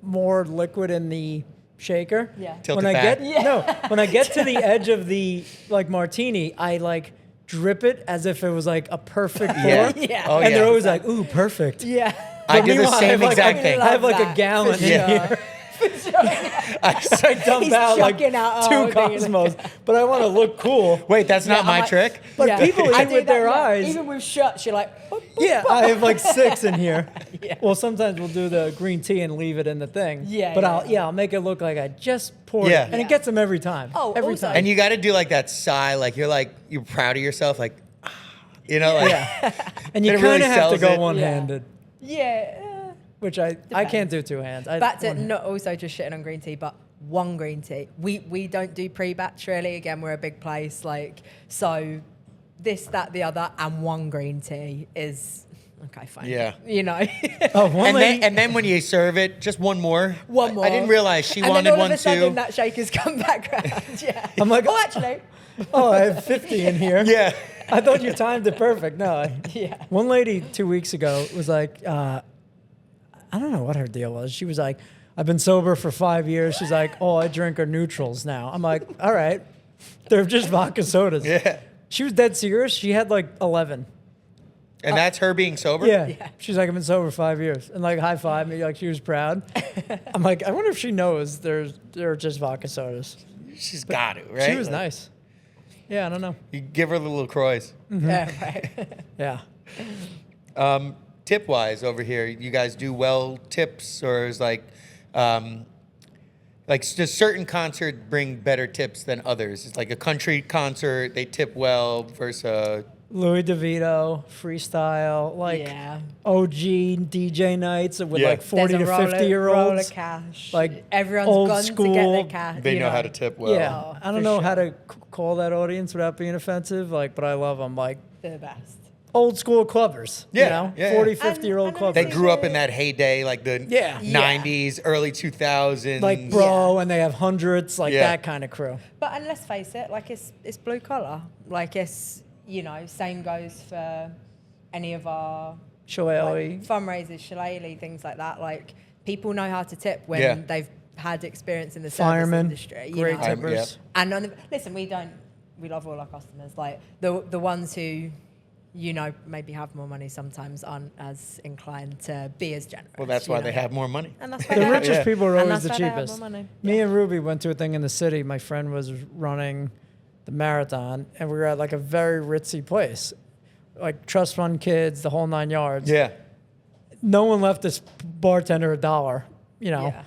more liquid in the shaker, Yeah. Tilt when it I back. get when I get to the edge of the like martini, I like drip it as if it was like a perfect pour. Yeah. Yeah. Oh, and yeah. they're always like, "Ooh, perfect." Yeah. I But do the meanwhile, I same have, like, exact a- thing. I have like Love a gallon that. in Yeah. here. I dump He's out like chucking out a 2 whole thing. Cosmos, but I want to look cool. Wait, that's not I'm my like- trick? But Yeah. people I eat do with that, their yeah. eyes. Even with shots, you're like, boop, boop, Yeah, boop. I have like 6 in here. Yeah. Well, sometimes we'll do the green tea and leave it in the thing. Yeah, But yeah. I'll make it look like I just poured Yeah. it, and Yeah. it gets them every time. Oh, every also- time. And you got to do like that sigh, like you're proud of yourself, like, you know, like, and you it really kind of have to sells go it. one-handed, Yeah. which I can't do 2 hands. Back to one- not also just shitting on green tea, but one green tea. We don't do pre-batch really. Again, we're a big place, like, so this, that, the other, and one green tea is okay, fine. Yeah. You know. Oh, one And lady. then when you serve it, just one more. One more. I didn't realize she and wanted then all one of a sudden too. that shaker's come back around. Yeah. I'm like, oh, actually. oh, I have 50 in here. Yeah. I thought you timed it perfect. No. Yeah. One lady 2 weeks ago was like, I don't know what her deal was. She was like, I've been sober for 5 years. She's like, all I drink are neutrals now. I'm like, all right. They're just vodka sodas. Yeah. She was dead serious. She had like 11. And that's her being sober? Yeah. She's like, I've been sober 5 years. And like high five me, like she was proud. I'm like, I wonder if she knows they're just vodka sodas. She's got to, right? She was Like, nice. Yeah, I don't know. You give her the LaCroix. Yeah, right. Yeah. Tip wise over here, you guys do well tips, or is like does certain concert bring better tips than others? It's like a country concert, they tip well versus Louis DeVito, freestyle, like Yeah. OG DJ nights with Yeah. like 40 There's to a 50 year roll olds. of cash. like everyone's old gone to get school. their cash. they know how to tip well. Yeah, Oh, I don't for know how sure. to call that audience without being offensive, like, but I love them. Like They're the best. old school clubbers, Yeah, you know, yeah, 40, yeah. 50 year old And clubbers. They grew up in that heyday, like the Yeah. 90s, early 2000s. like bro, and they have hundreds, like Yeah. that kind of crew. But and let's face it, like it's blue collar. Like it's same goes for any of our Shillelagh. like, fundraisers, shillelagh, things like that. Like people know how to tip when Yeah. they've had experience in the service Firemen, industry. great know? tippers. Yeah. And listen, we love all our customers. Like the ones who, maybe have more money sometimes aren't as inclined to be as generous. Well, that's why you they know? have more money. And that's why The they have- richest Yeah. people are And always the that's why they have more cheapest. money. Me and Ruby went to a thing in the city. My friend was running the marathon, and we were at like a very ritzy place, like trust fund kids, the whole 9 yards. Yeah. No one left this bartender $1, Yeah.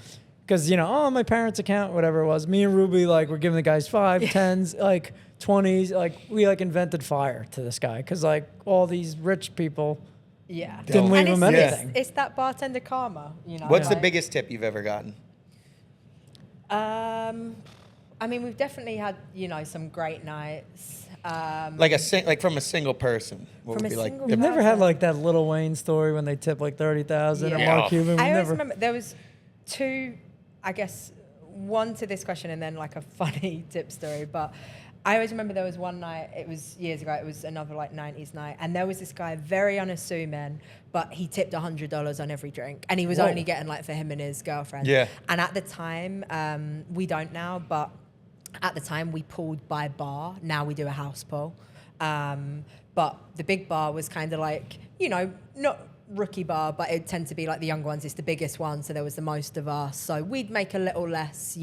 because oh, my parents' account, whatever it was. Me and Ruby like were giving the guys 5, 10s, like 20s. Like we like invented fire to this guy because like all these rich people Yeah. didn't leave And him it's- anything. It's that bartender karma, What's the like- biggest tip you've ever gotten? I mean, we've definitely had, some great nights. Like from a single person. What From would a be like single the- You've never had like that Lil Wayne story when they tip like 30,000 or Yeah. Mark Cuban. I We always never. remember there was two, I guess, one to this question and then like a funny tip story. But I always remember there was one night, it was years ago, it was another like 90s night. And there was this guy, very unassuming, but he tipped $100 on every drink. And he was Whoa. only getting like for him and his girlfriend. Yeah. And at the time, we don't now, but at the time we pulled by bar. Now we do a house pull. But the big bar was kind of like, not rookie bar, but it tend to be like the younger ones. It's the biggest one, so there was the most of us. So we'd make a little less,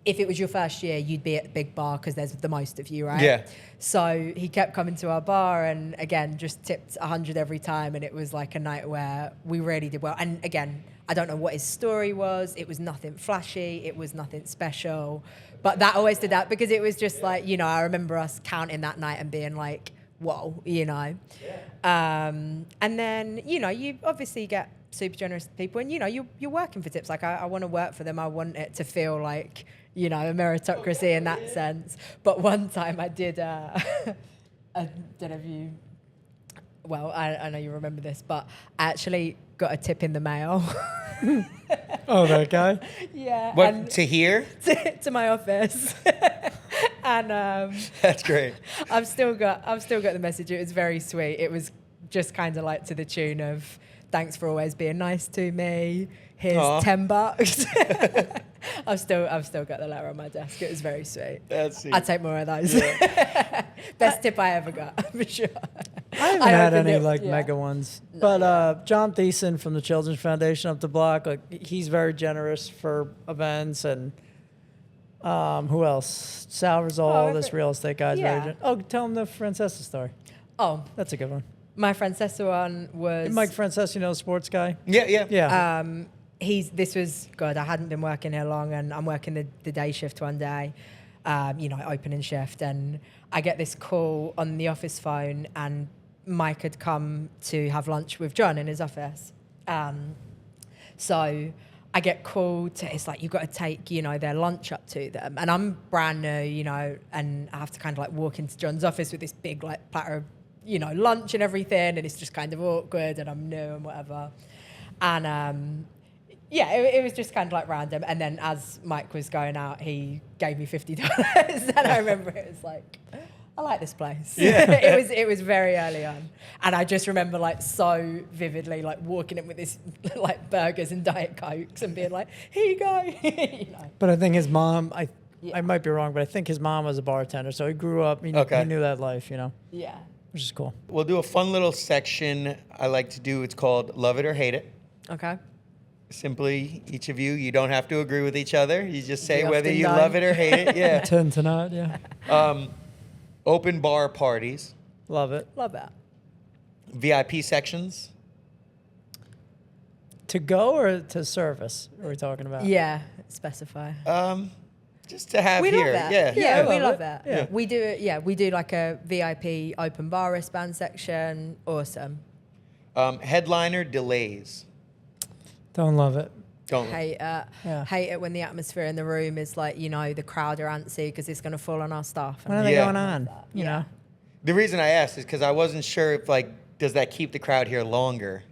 If it was your first year, you'd be at the big bar because there's the most of you, right? Yeah. So he kept coming to our bar and again, just tipped 100 every time. And it was like a night where we really did well. And again, I don't know what his story was. It was nothing flashy. It was nothing special. But that always did that because it was just like, I remember us counting that night and being like, whoa, And then, you obviously get super generous people and, you're working for tips. Like I want to work for them. I want it to feel like, a meritocracy in that sense. But one time I did, I don't know if you, well, I know you remember this, but I actually got a tip in the mail. Oh, that guy. Yeah. What, and to hear? to my office. And That's great. I've still got the message. It was very sweet. It was just kind of like to the tune of thanks for always being nice to me. Here's Aw. $10. I've still got the letter on my desk. It was very sweet. That's I'd take more of those. Best tip I ever got, for sure. I haven't had opened any it, like yeah. mega ones, but John Thiessen from the Children's Foundation up the block, like he's very generous for events, and who else? Sal Rizal, this real estate guy's yeah. very. Oh, tell him the Francesa story. Oh, That's a good one. my Francesa one was Mike Francesa, sports guy. Yeah. Yeah. this was good. I hadn't been working here long, and I'm working the day shift one day, opening shift, and I get this call on the office phone, and Mike had come to have lunch with John in his office. So I get called to, it's like, you've got to take, their lunch up to them. And I'm brand new, and I have to kind of like walk into John's office with this big like platter of lunch and everything, and it's just kind of awkward, and I'm new and whatever. And it was just kind of like random. And then as Mike was going out, he gave me $50, and I remember it was like, I like this place. Yeah. it was very early on, and I just remember like so vividly like walking in with this like burgers and Diet Cokes and being like, here you go. But I think his mom, I might be wrong, but I think his mom was a bartender, so he grew up. He knew that life, Yeah. which is cool. We'll do a fun little section I like to do. It's called Love It or Hate It. Okay. Simply, each of you don't have to agree with each other. You just say We whether often you don't. love it or hate it. Yeah. Tend to not, yeah. Open bar parties, Love it. Love that. VIP sections. To go or to service? Are we talking about? Yeah. Specify. Just to have We here. love that. Yeah. Yeah, we love love it. that. Yeah. We do it. Yeah, we do like a VIP open bar wristband section. Awesome. Headliner delays. Don't love it. Don't. Hate it. Yeah. Hate it when the atmosphere in the room is like, the crowd are antsy because it's going to fall on our staff. What are they Yeah. going on? You Yeah. know? The reason I asked is because I wasn't sure if does that keep the crowd here longer?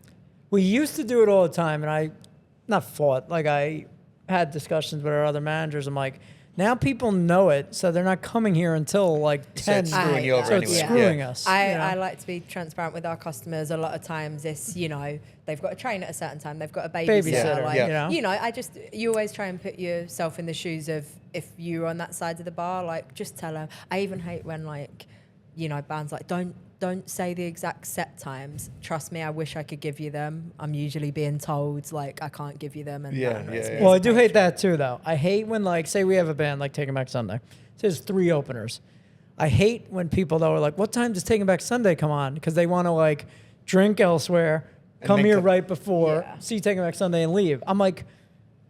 We used to do it all the time, and I had discussions with our other managers. I'm like, now people know it, so they're not coming here until like So 10. it's screwing you over So anyway. it's Yeah. screwing Yeah. us. I like to be transparent with our customers. A lot of times it's, they've got a train at a certain time. They've got a babysitter. Babysitter, Like, yeah. you always try and put yourself in the shoes of if you're on that side of the bar, like just tell them. I even hate when bands like, don't say the exact set times. Trust me, I wish I could give you them. I'm usually being told like I can't give you them. And Yeah, that annoys yeah, me yeah. Well, I as a do hate patron. that too, though. I hate when, say we have a band like Taking Back Sunday. There's 3 openers. I hate when people, though, are like, what time does Taking Back Sunday come on? Because they want to, drink elsewhere, come then here come- right before, Yeah. see Taking Back Sunday, and leave. I'm like,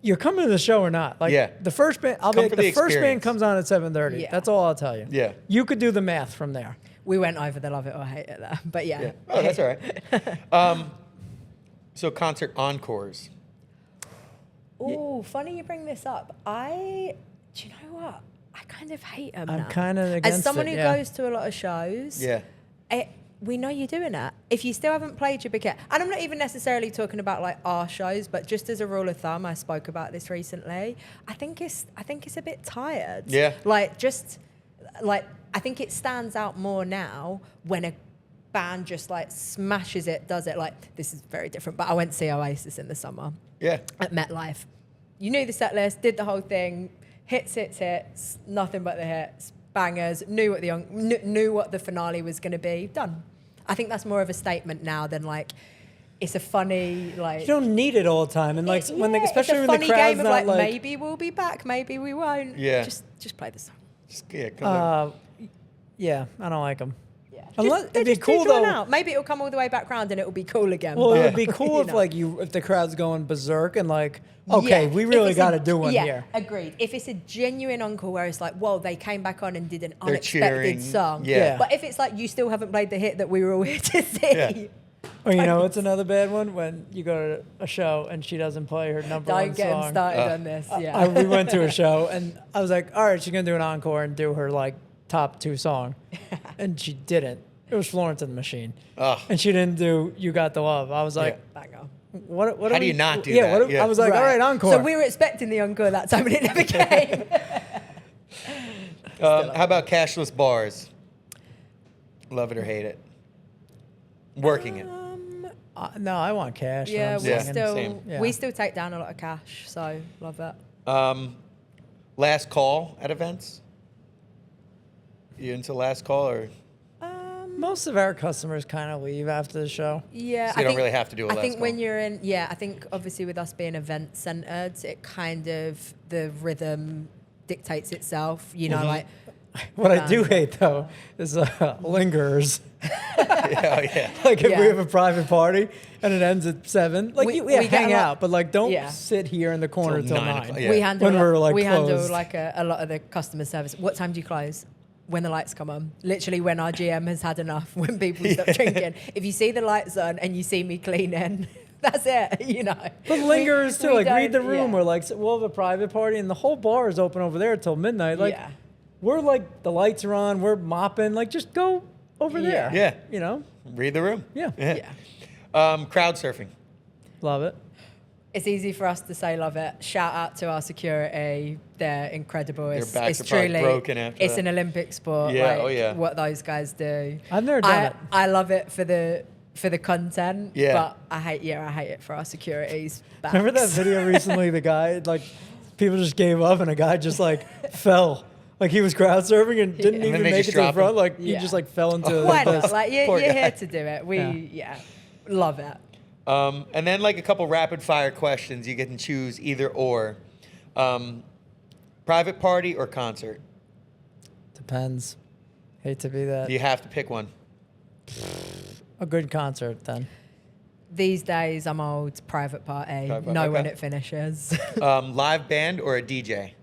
you're coming to the show or not? Yeah. The first band, I'll Come be for like, the the first band experience. comes on at 7:30. Yeah. That's all I'll tell you. Yeah. You could do the math from there. We went over the love it or hate it there, but yeah. Yeah. Oh, that's all right. So concert encores. Oh, funny you bring this up. Do you know what? I kind of hate them I'm now. kind of against As someone it, who yeah. goes to a lot of shows, Yeah. we know you're doing that. If you still haven't played your big hit, and I'm not even necessarily talking about our shows, but just as a rule of thumb, I spoke about this recently. I think it's a bit tired. Yeah. I think it stands out more now when a band just smashes it, does it. This is very different, but I went to see Oasis in the summer Yeah. at MetLife. You knew the set list, did the whole thing, hits, nothing but the hits, bangers, knew what the finale was going to be, done. I think that's more of a statement now than it's a funny You don't need it all the time. And it's especially a when funny the crowd's game of not maybe we'll be back, maybe we won't. Yeah. Just play the song. Yeah. Come on. yeah, I don't like them. Yeah. Unless- Just- it'd be just too cool, drawn though. out. Maybe it'll come all the way back round and it'll be cool again. Well, but, it would be cool if if the crowd's going berserk and okay, Yeah, we if really it's got to do one yeah, here. Agreed. If it's a genuine encore where it's whoa, they came back on and did an They're cheering. unexpected song. Yeah. But if it's you still haven't played the hit that we were all here to see. Yeah. Or it's another bad one when you go to a show and she doesn't play her number one Don't get him song. started on this. Yeah. We went to a show and I was like, all right, she's gonna do an encore and do her top 2 song, and she didn't. It was Florence and the Machine, Ugh. and she didn't do "You Got the Love." I was like, Banger. what? How do you not do that? What, Yeah. I was like, all right, encore. So we were expecting the encore that time, but it never came. How about cashless bars? Love it or hate it? Working it. No, I want cash. when Yeah, I'm we Yeah, singing. still same. Yeah. we still take down a lot of cash, so love that. Last call at events? You into last call or? Most of our customers kind of leave after the show. Yeah, So you don't really have to do a I last think call. when you're in, I think obviously with us being event centered, it kind of the rhythm dictates itself. What I do hate though is lingerers. Yeah. If Yeah. we have a private party and it ends at 7, We get hang a lot- out, but don't Yeah. sit here in the corner Till till 9 9. o'clock, yeah. We handle When we're, we handle closed. a lot of the customer service. What time do you close? When the lights come on. Literally when our GM has had enough, when people stop drinking. If you see the lights on and you see me cleaning, that's it, But lingerers too, we read the don't- room. yeah. Or we'll have a private party and the whole bar is open over there till midnight. Yeah. We're the lights are on, we're mopping. Just go over there. Yeah. You know? Read the room. Yeah. Yeah. Crowd surfing. Love it. It's easy for us to say love it. Shout out to our security. They're incredible. Their It's, backs it's are probably truly, broken after it's that. an Olympic sport. Yeah, like, oh yeah. What those guys do. I've never done it. I love it for the content. Yeah. But I hate it for our security's backs. Remember that video recently? The guy, like, people just gave up and a guy just, like, fell. Like, he was crowd surfing and didn't And then even they make just it to the drop front. him? Like, he Yeah. just, like, fell into Why the not? Like, you're Poor guy. here to do it. We, love it. And then like a couple rapid fire questions. You get to choose either or. Private party or concert? Depends. Hate to be that. You have to pick one. A good concert, then. These days, I'm old. Private party. Private party, Know when okay. it finishes. Live band or a DJ?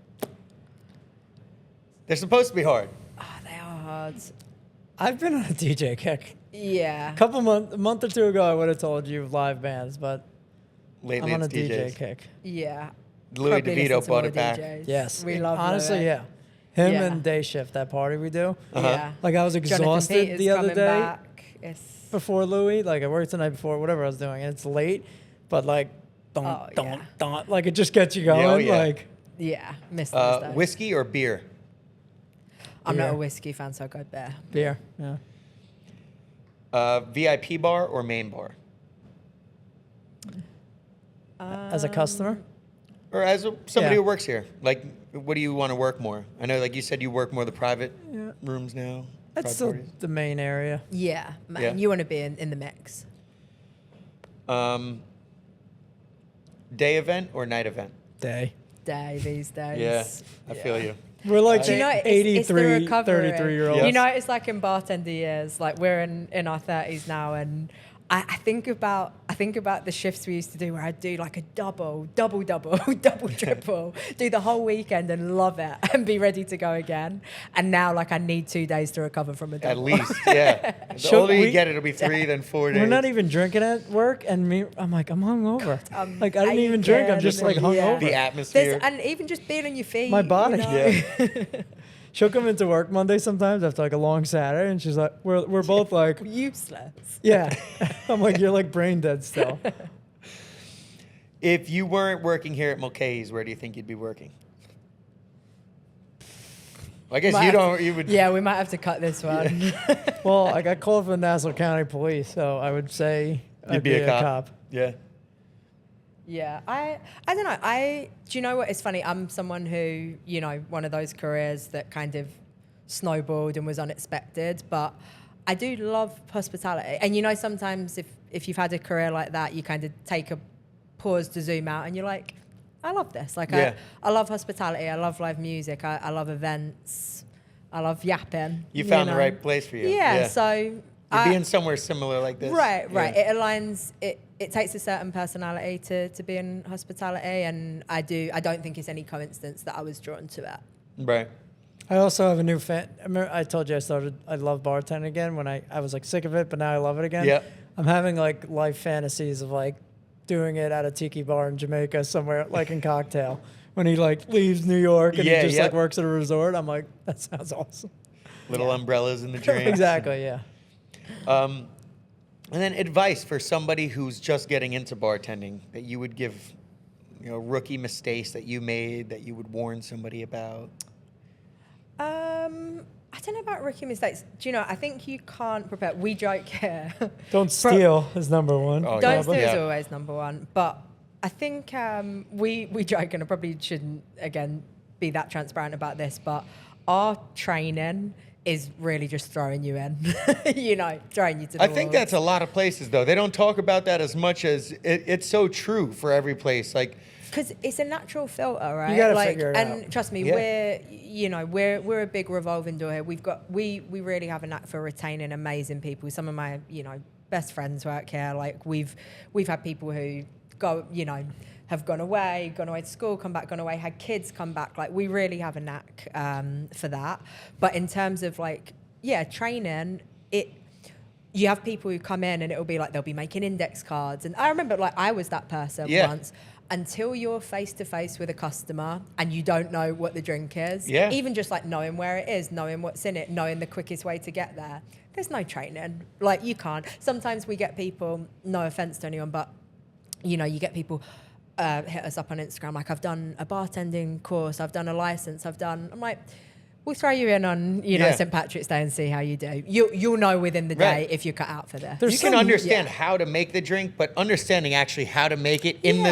They're supposed to be hard. They are hard. I've been on a DJ kick. Yeah. A month or two ago, I would have told you live bands, but Lately I'm on a it's DJ DJs. kick. Yeah. Louis Probably DeVito listen to bought more it back. DJs. Yes. We love Honestly, Louis. yeah. Him Yeah. and Day Shift, that party we do. Uh-huh. Yeah. Like, I was Jonathan exhausted Peters the other coming day back. It's before Louis. Like, I worked the night before, whatever I was doing, and it's late, but like, Oh, yeah. don't. Like, it just gets you going. oh, yeah. Like, missed those days. Whiskey or beer? I'm not beer. a whiskey fan, so I go beer. beer. Yeah. VIP bar or main bar? As a customer? Or as somebody Yeah. who works here? Like, what do you want to work more? I know, like you said, you work more the private rooms now. That's private still parties. the main area. Yeah, man. Yeah. You want to be in the mix. Day event or night event? Day. Day these days. Yeah, I feel you. We're like Do you know, it's the 83, recovery. 33-year-olds. Yeah. You know, it's like in bartender years, like we're in our 30s now, and I think about the shifts we used to do where I'd do like a double, double, triple, do the whole weekend and love it and be ready to go again. And now, like, I need 2 days to recover from a double. At least, yeah. The Sure, older you we- get, it'll be 3, then 4 days. We're not even drinking at work, and I'm like, I'm hungover. Like, I didn't even aching, drink. I'm just like yeah. hungover. The atmosphere. And even just being on your feet. My body. You know? Yeah. She'll come into work Monday sometimes after like a long Saturday, and she's like, we're both like, Useless. yeah. I'm like, you're like brain dead still. If you weren't working here at Mulcahy's, where do you think you'd be working? I guess you would. Yeah, we might have to cut this one. Well, I got called from the Nassau County Police, so I would say You'd I'd be a cop. Yeah. Yeah, I don't know. Do you know what? It's funny. I'm someone who, you know, one of those careers that kind of snowballed and was unexpected, but I do love hospitality. And you know, sometimes if you've had a career like that, you kind of take a pause to zoom out and you're like, I love this. Like, Yeah. I love hospitality. I love live music. I love events. I love yapping. You found the know? right place for you. Yeah, so... You're being somewhere similar like this. Right. Yeah. It aligns. It takes a certain personality to be in hospitality, and I don't think it's any coincidence that I was drawn to it. Right. I also have a new fan. I told you I love bartending again when I was like sick of it, but now I love it again. Yeah. I'm having like life fantasies of like doing it at a tiki bar in Jamaica somewhere, like in Cocktail. When he like leaves New York and Yeah, he just yeah. like works at a resort, I'm like, that sounds awesome. Little umbrellas in the drinks. Exactly, yeah. And then advice for somebody who's just getting into bartending that you would give, you know, rookie mistakes that you made that you would warn somebody about. I don't know about rookie mistakes. Do you know? I think you can't prepare. We joke here. Don't steal is number one. Oh, Don't yeah. steal is Yeah. always number one. But I think we joke, and I probably shouldn't again be that transparent about this, but our training is really just throwing you in, you know, throwing you to the I think wolves. that's a lot of places, though. They don't talk about that as much as it's so true for every place. Like, because it's a natural filter, right? You gotta like, figure it and out. trust me, Yeah. we're a big revolving door here. We really have a knack for retaining amazing people. Some of my, you know, best friends work here. Like we've had people who go, you know, have gone away to school, come back, gone away, had kids, come back. Like we really have a knack for that. But in terms of like, training, you have people who come in and it'll be like they'll be making index cards. And I remember like I was that person Yeah. once. until you're face to face with a customer and you don't know what the drink is, Yeah. even just like knowing where it is, knowing what's in it, knowing the quickest way to get there, there's no training. Like, you can't. Sometimes we get people, no offense to anyone, but you know, you get people hit us up on Instagram, like, I've done a bartending course, I've done a license, I'm like, we'll throw you in on, you know, St. Patrick's Day and see how you do. You'll know within the day if you're cut out for this. You can understand how to make the drink, but understanding actually how to make it in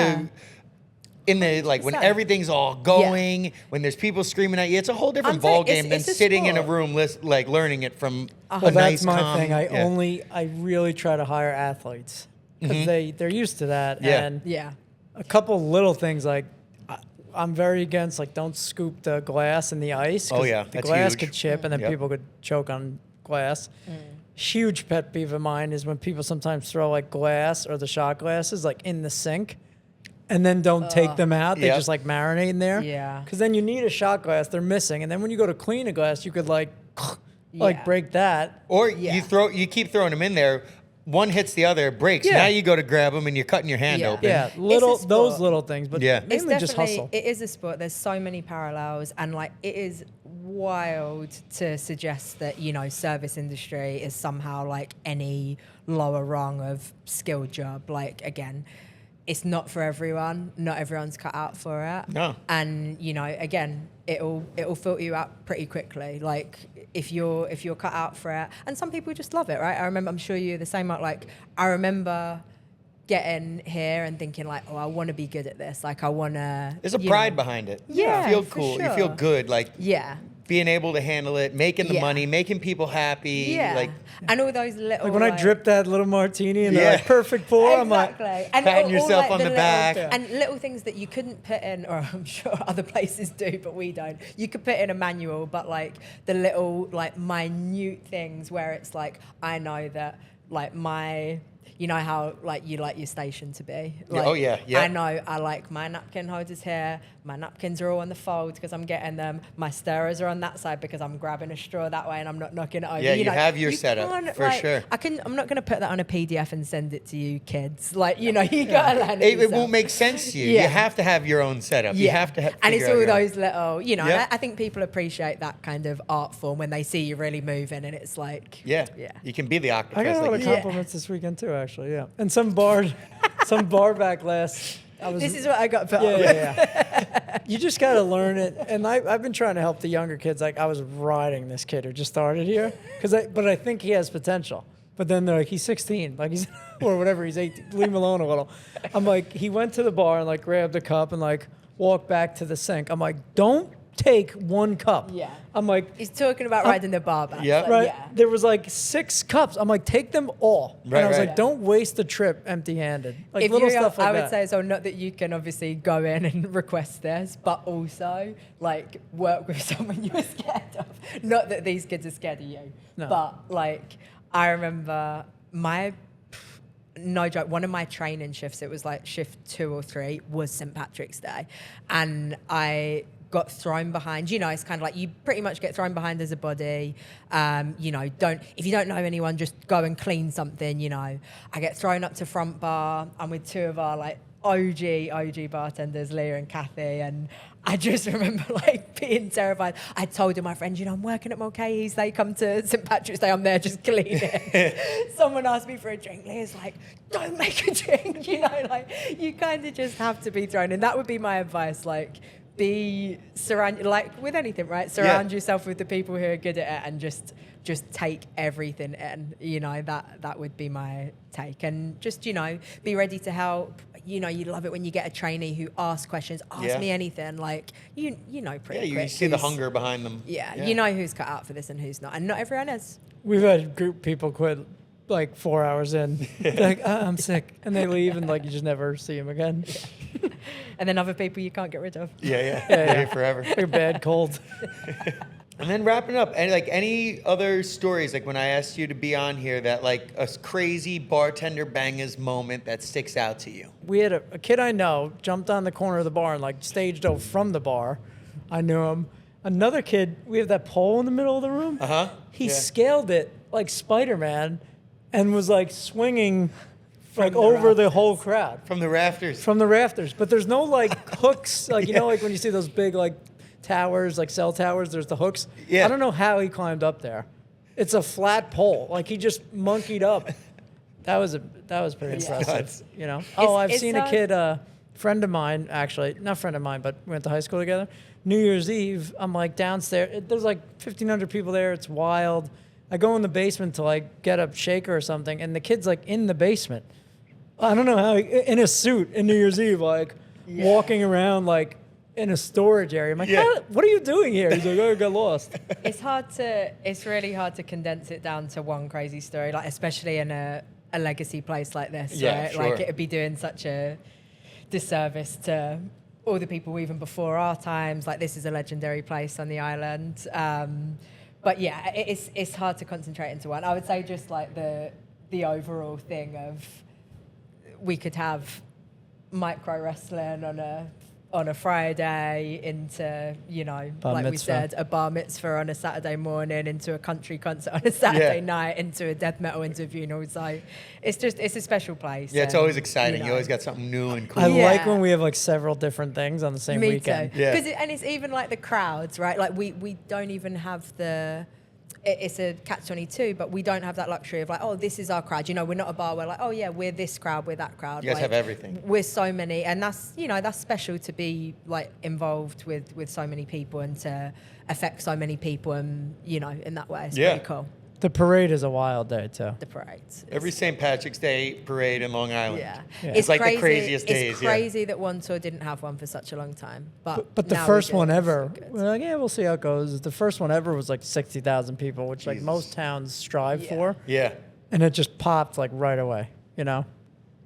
the like when everything's all going, when there's people screaming at you, it's a whole different ball game than sitting in a room like learning it from a nice, that's my calm, thing. I really try to hire athletes because they're used to that. And a couple little things, like I'm very against, like, don't scoop the glass in the ice. Oh yeah, the glass could chip and then people could choke on glass. Huge pet peeve of mine is when people sometimes throw like glass or the shot glasses like in the sink and then don't take them out. They just like marinate in there. Yeah. Because then you need a shot glass, they're missing, and then when you go to clean a glass, you could like break that. Or you keep throwing them in there. One hits the other, it breaks. Now you go to grab them and you're cutting your hand open. Yeah, those little things, but mainly just hustle. It is a sport. There's so many parallels, and like, it is wild to suggest that, you know, service industry is somehow like any lower rung of skilled job. Like, again, it's not for everyone. Not everyone's cut out for it. No. And, you know, again, it'll filter you out pretty quickly. Like, if you're cut out for it, and some people just love it, right? I'm sure you're the same. Like, I remember getting here and thinking like, oh, I want to be good at this. Like, I want to. There's a pride behind it. Yeah, you feel for cool. sure. You feel good. Like, being able to handle it, making the money, making people happy. Yeah. Like, and all those little. Like when I drip that little martini and they're like perfect pour, I'm like, and patting yourself on the back. And little things that you couldn't put in, or I'm sure other places do, but we don't. You could put in a manual, but like the little like minute things where it's like, I know that like you know how like you like your station to be. Like, I know I like my napkin holders here. My napkins are all on the fold because I'm getting them. My stirrers are on that side because I'm grabbing a straw that way and I'm not knocking it over. Yeah, you know, have your setup for sure. I'm not going to put that on a PDF and send it to you kids. Like, you know, you got to learn it. It won't make sense to you. You have to have your own setup. You have to and it's all those little, you know, I think people appreciate that kind of art form when they see you really moving, and it's like, you can be the octopus. I got a lot of compliments this weekend too, actually. Yeah, and some bar back last. This is what I got put up. Yeah. You just got to learn it, and I've been trying to help the younger kids. Like, I was riding this kid who just started here but I think he has potential. But then they're like, he's 16, like he's or whatever, he's 18. Leave him alone a little. I'm like, he went to the bar and like grabbed a cup and like walked back to the sink. I'm like, don't take one cup. Yeah. I'm like, he's talking about riding the bar back. Yeah. Like, right. There was like 6 cups. I'm like, take them all. Right, and I was like, don't waste the trip empty-handed. Like, if little you, stuff like I that. would say, so not that you can obviously go in and request this, but also like work with someone you're scared of. Not that these kids are scared of you, but like, I remember no joke, one of my training shifts, it was like shift 2 or 3, was St. Patrick's Day. And I got thrown behind. You know, it's kind of like you pretty much get thrown behind as a body. You know, if you don't know anyone, just go and clean something, you know. I get thrown up to front bar. I'm with 2 of our like OG bartenders, Leah and Kathy, and I just remember like being terrified. I told my friends, you know, I'm working at Mulcahy's. They come to St. Patrick's Day. I'm there just cleaning. Someone asked me for a drink. Leah's like, don't make a drink. You know, like you kind of just have to be thrown in. That would be my advice. Like, surround, like with anything, right? Surround yourself with the people who are good at it and just take everything in. You know, that would be my take. And just, you know, be ready to help. You know, you love it when you get a trainee who asks questions, ask me anything. Like, you know pretty quick. You see the hunger behind them. Yeah, you know who's cut out for this and who's not. And not everyone is. We've had group people quit like 4 hours in. Like, I'm sick. And they leave and like you just never see them again. Yeah. And then other people you can't get rid of. They're here forever. Like a bad cold. And then wrapping up, and like any other stories, like when I asked you to be on here, that like a crazy Bartender Bangaz moment that sticks out to you. We had a kid I know jumped on the corner of the bar and like stage dove from the bar. I knew him. Another kid, we have that pole in the middle of the room. He scaled it like Spider-Man and was like swinging like the over the rafters. whole crowd. From the rafters. From the rafters. But there's no like hooks. Like, you know, like when you see those big like towers, like cell towers, there's the hooks. Yeah. I don't know how he climbed up there. It's a flat pole. Like he just monkeyed up. That was pretty impressive. nuts. You know? Oh, I've it's seen a kid, friend of mine, actually, not friend of mine, but we went to high school together. New Year's Eve, I'm like downstairs. There's like 1,500 people there. It's wild. I go in the basement to like get a shaker or something, and the kid's like in the basement. I don't know how, in a suit in New Year's Eve, like walking around like in a storage area. I'm like, what are you doing here? He's like, oh, I got lost. It's really hard to condense it down to one crazy story, like especially in a legacy place like this, Yeah, right? sure. Like it'd be doing such a disservice to all the people even before our times. Like this is a legendary place on the island. But yeah, it's hard to concentrate into one. I would say just like the overall thing of we could have micro wrestling on a Friday into, you know, Bar like we mitzvah. said, a bar mitzvah on a Saturday morning, into a country concert on a Saturday Yeah. night, into a death metal interview. You know, it's like it's a special place. Yeah, it's and, always exciting. You know. always got something new and cool. I Yeah. like when we have like several different things on the same Me weekend. too. Yeah. And it's even like the crowds, right? Like we don't even have it's a catch-22, but we don't have that luxury of like, oh, this is our crowd. You know, we're not a bar where like, oh yeah, we're this crowd, we're that crowd. You guys like, have everything. We're so many, and that's special to be like involved with so many people and to affect so many people, and you know, in that way, it's Yeah. pretty cool. The parade is a wild day too. The parades. Every St. Patrick's Day parade in Long Island. Yeah. It's like the craziest days, It's yeah. crazy that Wantagh didn't have one for such a long time. But But the now we first do, one and it's ever, so good. we're like, yeah, we'll see how it goes. The first one ever was like 60,000 people, which like Jesus. most towns strive Yeah. for. Yeah. And it just popped like right away, you know?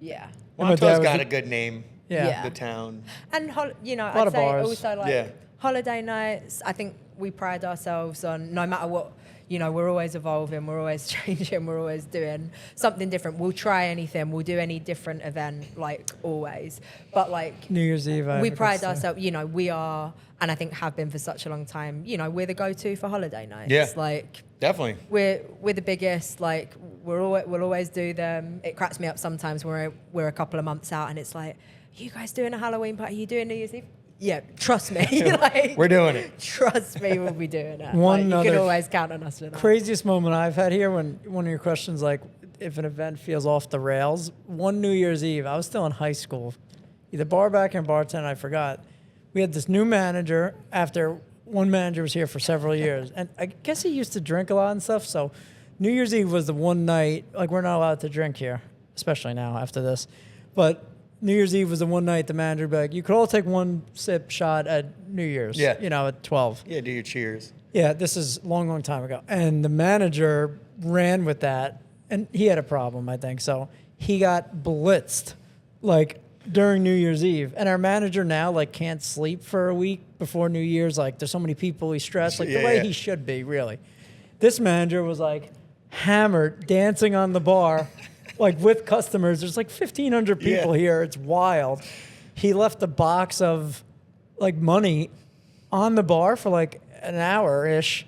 Yeah. And my dad Wantagh's was got the- a good name. Yeah. Yeah. The town. And you know, lot I'd of say bars. also like Yeah. holiday nights. I think we pride ourselves on no matter what. You know, we're always evolving, we're always changing, we're always doing something different. We'll try anything, we'll do any different event, like always. But like New Year's Eve. I we have a good pride story. ourselves. You know, we are, and I think have been for such a long time. You know, we're the go-to for holiday nights. Yeah. Like Definitely. we're the biggest. Like we'll always do them. It cracks me up sometimes when we're a couple of months out and it's like, you guys doing a Halloween party? Are you doing New Year's Eve? Yeah, trust me. Like, We're doing it. Trust me, we'll be doing it. One Like, you can other always count on us for that. Craziest moment I've had here when one of your questions, like if an event feels off the rails, one New Year's Eve, I was still in high school, either bar back and bartender, I forgot. We had this new manager after one manager was here for several years. And I guess he used to drink a lot and stuff. So New Year's Eve was the one night, like we're not allowed to drink here, especially now after this. But New Year's Eve was the one night the manager would be like, you could all take one sip shot at New Year's, Yeah. you know, at 12. Yeah, do your cheers. Yeah, this is a long, long time ago. And the manager ran with that, and he had a problem, I think. So he got blitzed, like, during New Year's Eve. And our manager now, like, can't sleep for a week before New Year's. Like, there's so many people, he's stressed, like, the way he should be, really. This manager was, like, hammered, dancing on the bar, like, with customers. There's, like, 1,500 people here. It's wild. He left a box of, like, money on the bar for, like, an hour-ish.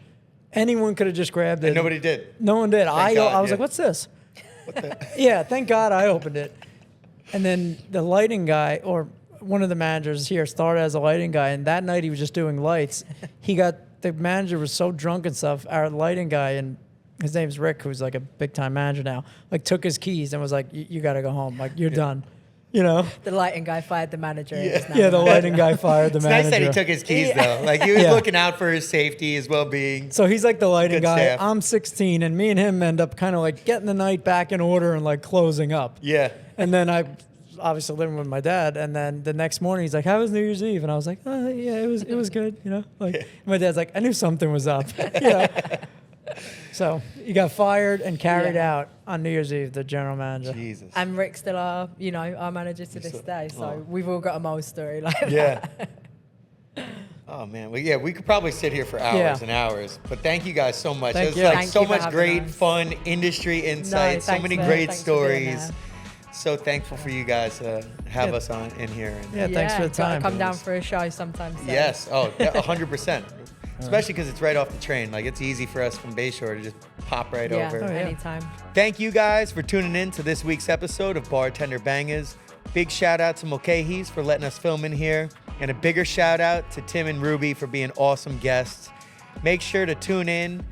Anyone could have just grabbed it. And nobody did. No one did. Thank God, I was yeah. like, what's this? Yeah, thank God I opened it. And then the lighting guy, or one of the managers here, started as a lighting guy, and that night he was just doing lights. The manager was so drunk and stuff, our lighting guy, and his name's Rick, who's like a big-time manager now, like took his keys and was like, you got to go home. Like, you're done. You know? The lighting guy fired the manager. Yeah, the lighting guy fired the It's manager. nice that he took his keys, though. Like, he was Yeah. looking out for his safety, his well-being. So he's like the lighting Good guy. staff. I'm 16, and me and him end up kind of like getting the night back in order and like closing up. Yeah. And then I obviously living with my dad, and then the next morning he's like, "How was New Year's Eve?" And I was like, "Oh yeah, it was good." You know, like my dad's like, "I knew something was up." You know. So he got fired and carried Yeah. out on New Year's Eve, the general manager. Jesus. And Rick's still our manager to this day. So we've all got a Mo story like that. Yeah. Oh man, well, yeah, we could probably sit here for hours Yeah. and hours. But thank you guys so much. Thank It was you. like Thank so you for much having great, us. fun industry insights, so thanks many for- great thanks for being stories. there. So thankful for you guys to have Yeah. us on in here. And Yeah, thanks for the gotta time. Come down for a show sometime soon. yes, 100%. Especially because it's right off the train. Like, it's easy for us from Bayshore to just pop right Yeah, over. Oh, yeah. anytime. Thank you guys for tuning in to this week's episode of Bartender Bangaz. Big shout out to Mulcahy's for letting us film in here. And a bigger shout out to Tim and Ruby for being awesome guests. Make sure to tune in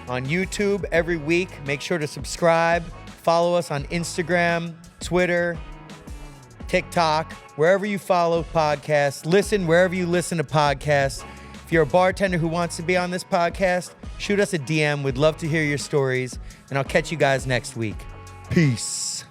on YouTube every week. Make sure to subscribe. Follow us on Instagram, Twitter, TikTok, wherever you follow podcasts. Listen wherever you listen to podcasts. If you're a bartender who wants to be on this podcast, shoot us a DM. We'd love to hear your stories. And I'll catch you guys next week. Peace.